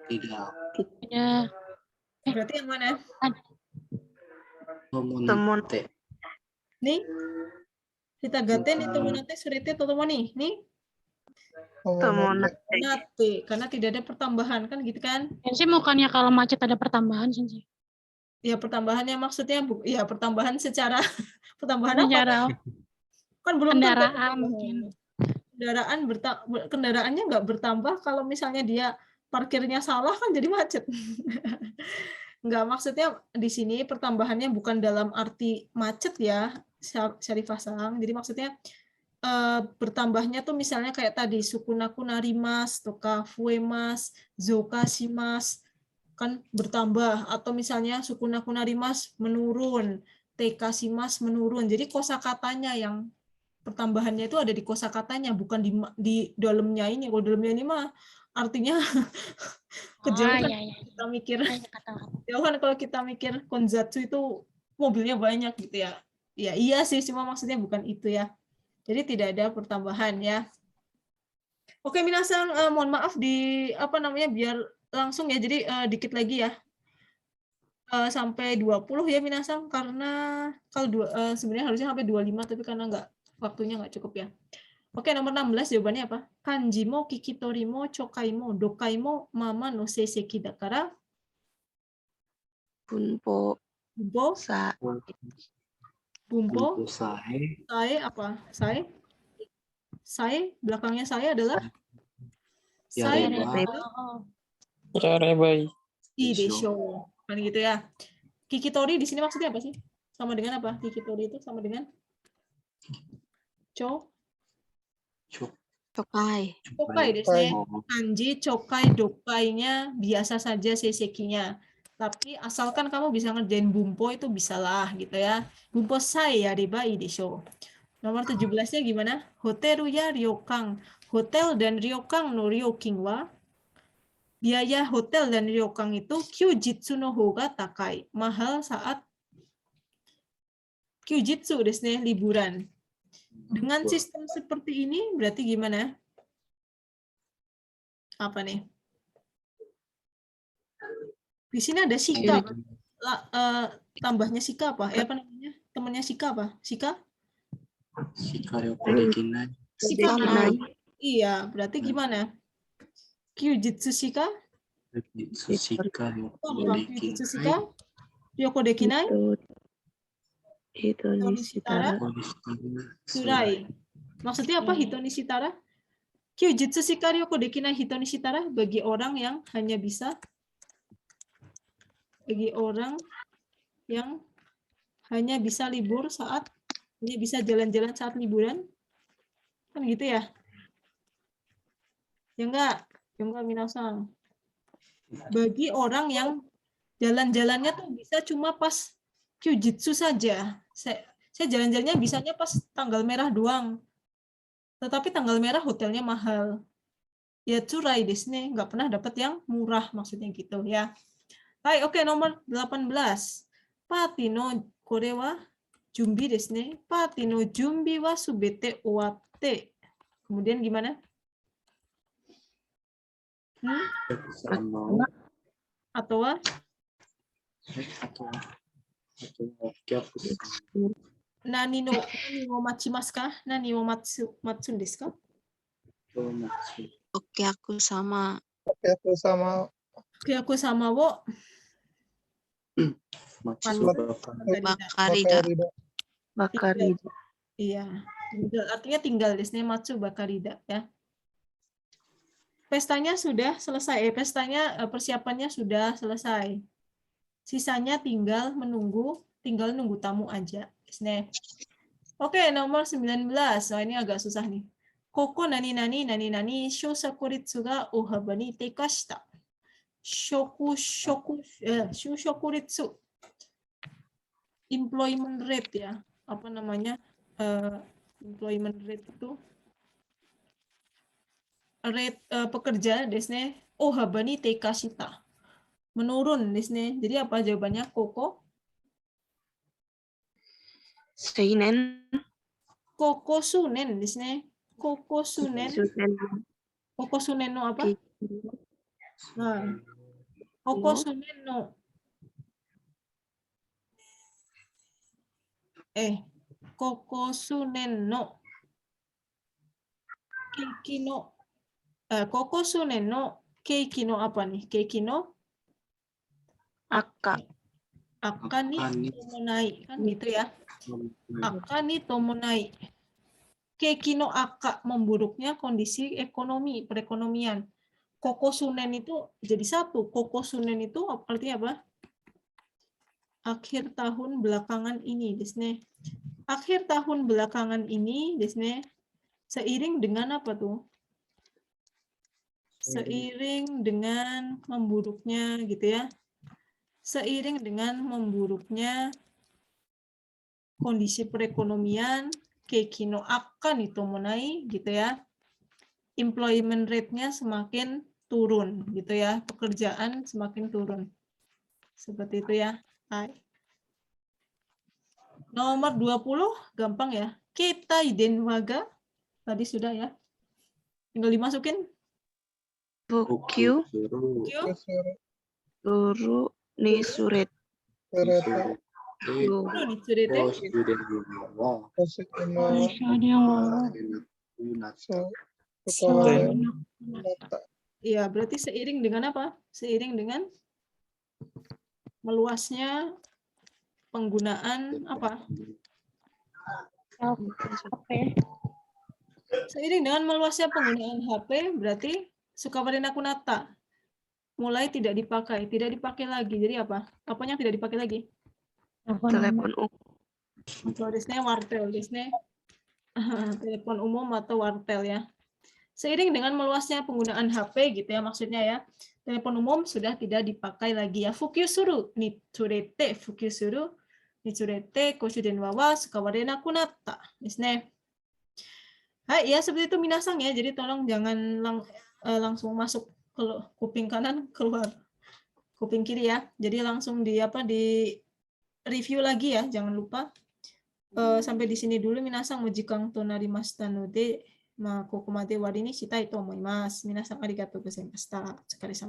Tidak. Ada. Berarti yang mana? Tomonate. Nih, kita gaten itu monate surete totomoni. Nih, Tomonate. nate, karena tidak ada pertambahan kan gitu kan? Sensei bukannya kalau macet ada pertambahan, Sensei? Ya pertambahannya maksudnya ya pertambahan secara pertambahan apa? Secara Kan belum tentu kendaraan pertambahan. mungkin. Kendaraannya nggak bertambah kalau misalnya dia parkirnya salah kan jadi macet. Nggak, maksudnya di sini pertambahannya bukan dalam arti macet ya, Syarifah Sang. Jadi maksudnya bertambahnya tuh misalnya kayak tadi sukunaku narimas, toka fuemas, zoka shimas kan bertambah, atau misalnya sukunaku narimas menurun, teka shimas menurun. Jadi kosakatanya yang pertambahannya itu ada di kosakatanya, bukan di dalamnya ini. Kalau dalamnya ini mah artinya kejauhan. Iya, iya. Kita mikir Kata-kata. jauhan kalau kita mikir konzatsu itu mobilnya banyak gitu ya. Ya iya sih, cuma maksudnya bukan itu ya. Jadi tidak ada pertambahan ya. Oke, minasang, mohon maaf di apa namanya biar langsung ya. Jadi dikit lagi ya. Sampai 20 ya minasang, karena kalau sebenarnya harusnya sampai 25 tapi karena waktunya nggak cukup ya. Oke, nomor 16 jawabannya apa? Kanji mo, kikitori mo, chokai mo, dokai mo, mama no seiseki dakara. Bunpo. Bumpo, Sa. bumpo, Sae. sae apa? Sae? Sae, belakangnya saya adalah? Sae. Yarebai. Desho. Kan gitu ya. Kikitori di sini maksudnya apa sih? Sama dengan apa? Kikitori itu sama dengan? Chokai. Chokai desu. Kanji, chokai, dokainya biasa saja seisekinya. Tapi asalkan kamu bisa ngerjain bumpo itu bisalah gitu ya. Bumpo sai yarebai desho. Nomor 17-nya gimana? Hotel ya ryokan. Hotel dan ryokan no ryokin wa biaya hotel dan ryokan itu kyujitsu no hoga takai. Mahal saat kyujitsu desu ne, liburan. Dengan sistem seperti ini berarti gimana? Apa nih? Di sini ada Shika. Tambahnya Shika apa? Apa namanya? Temannya Shika apa? Shika? Shika ryoko dekinai. Shika. Iya, berarti gimana? Kyujitsu Shika? Kyujitsu Shika ryoko Kyujitsu Shika? dekinai. Ryoko dekinai? Hitoni-shitara. Surai. Maksudnya apa Hitoni-shitara? Kyujitsu Shika ryoko dekinai Hitoni-shitara bagi orang yang hanya bisa libur saat hanya bisa jalan-jalan saat liburan. Kan gitu ya? Ya enggak minasang. Bagi orang yang jalan-jalannya tuh bisa cuma pas kyujitsu saja. Saya jalan-jalannya bisanya pas tanggal merah doang. Tetapi tanggal merah hotelnya mahal. Ya tsurai desu ne, nggak pernah dapat yang murah maksudnya gitu ya. Hai, oke, nomor 18. Party no kore wa junbi desu ne. Party no junbi wa subete owatte. Kemudian gimana? Atau nani no machimasu ka? Nani mo matsun desu ka? Oke, aku sama. Oke, aku sama wo. Bakarida. Iya, artinya tinggal di sini matsu bakarida ya. Pestanya sudah selesai. Persiapannya sudah selesai. Sisanya tinggal nunggu tamu aja. Oke, nomor 19. Oh, ini agak susah nih. Koko nani nani shosakuritsu ga ohaba ni tekashita. Shushokuritsu. Employment rate ya. Apa namanya? Employment rate itu rate pekerja desne ohaba ni tekashita. Menurun desne. Jadi apa jawabannya? Koko seinen, Kokosunen ですね。Kokosunen. sunen, Kokosunen no apa? kikino, Nah, Kokosunen no Kokosunen no keiki no Kokosunen no keiki no apa nih? Keiki no aka, akani Akani. tomonai kan gitu ya. Akani tomonai. Keiki no aka memburuknya kondisi ekonomi, perekonomian. Kokosunen itu jadi satu. Kokosunen itu artinya apa? Akhir tahun belakangan ini, desne. Akhir tahun belakangan ini, desne. Seiring dengan apa tuh? Seiring dengan memburuknya gitu ya. Seiring dengan memburuknya kondisi perekonomian, keiki no akan itomonai gitu ya. Employment rate-nya semakin turun gitu ya. Pekerjaan semakin turun. Seperti itu ya. Hai. Nomor 20 gampang ya. Kita denwaga tadi sudah ya. Tinggal dimasukin. bukyu, Kyo. ruru, ni suret, yu, Dulu dicerita. Ada yang wawa. Iya, berarti seiring dengan apa? Seiring dengan meluasnya penggunaan apa? Seiring dengan meluasnya penggunaan HP, berarti sukawarina kunata mulai tidak dipakai lagi. Jadi apa? Apanya tidak dipakai lagi? telepon umum, Atau desne wartel, desne telepon umum atau wartel ya. Seiring dengan meluasnya penggunaan HP gitu ya maksudnya ya. Telepon umum sudah tidak dipakai lagi ya. Fukyusuru ni tsurete koshu denwa wa sukaware nakunatta desu ne. Hai, ya seperti itu minasang ya. Jadi tolong jangan langsung masuk ke kuping kanan keluar kuping kiri ya. Jadi langsung di review lagi ya. Jangan lupa. Sampai di sini dulu minasang mojikang to narimashita node, ここまで終わりにしたいと思います。皆さんありがとうございました。お疲れ様。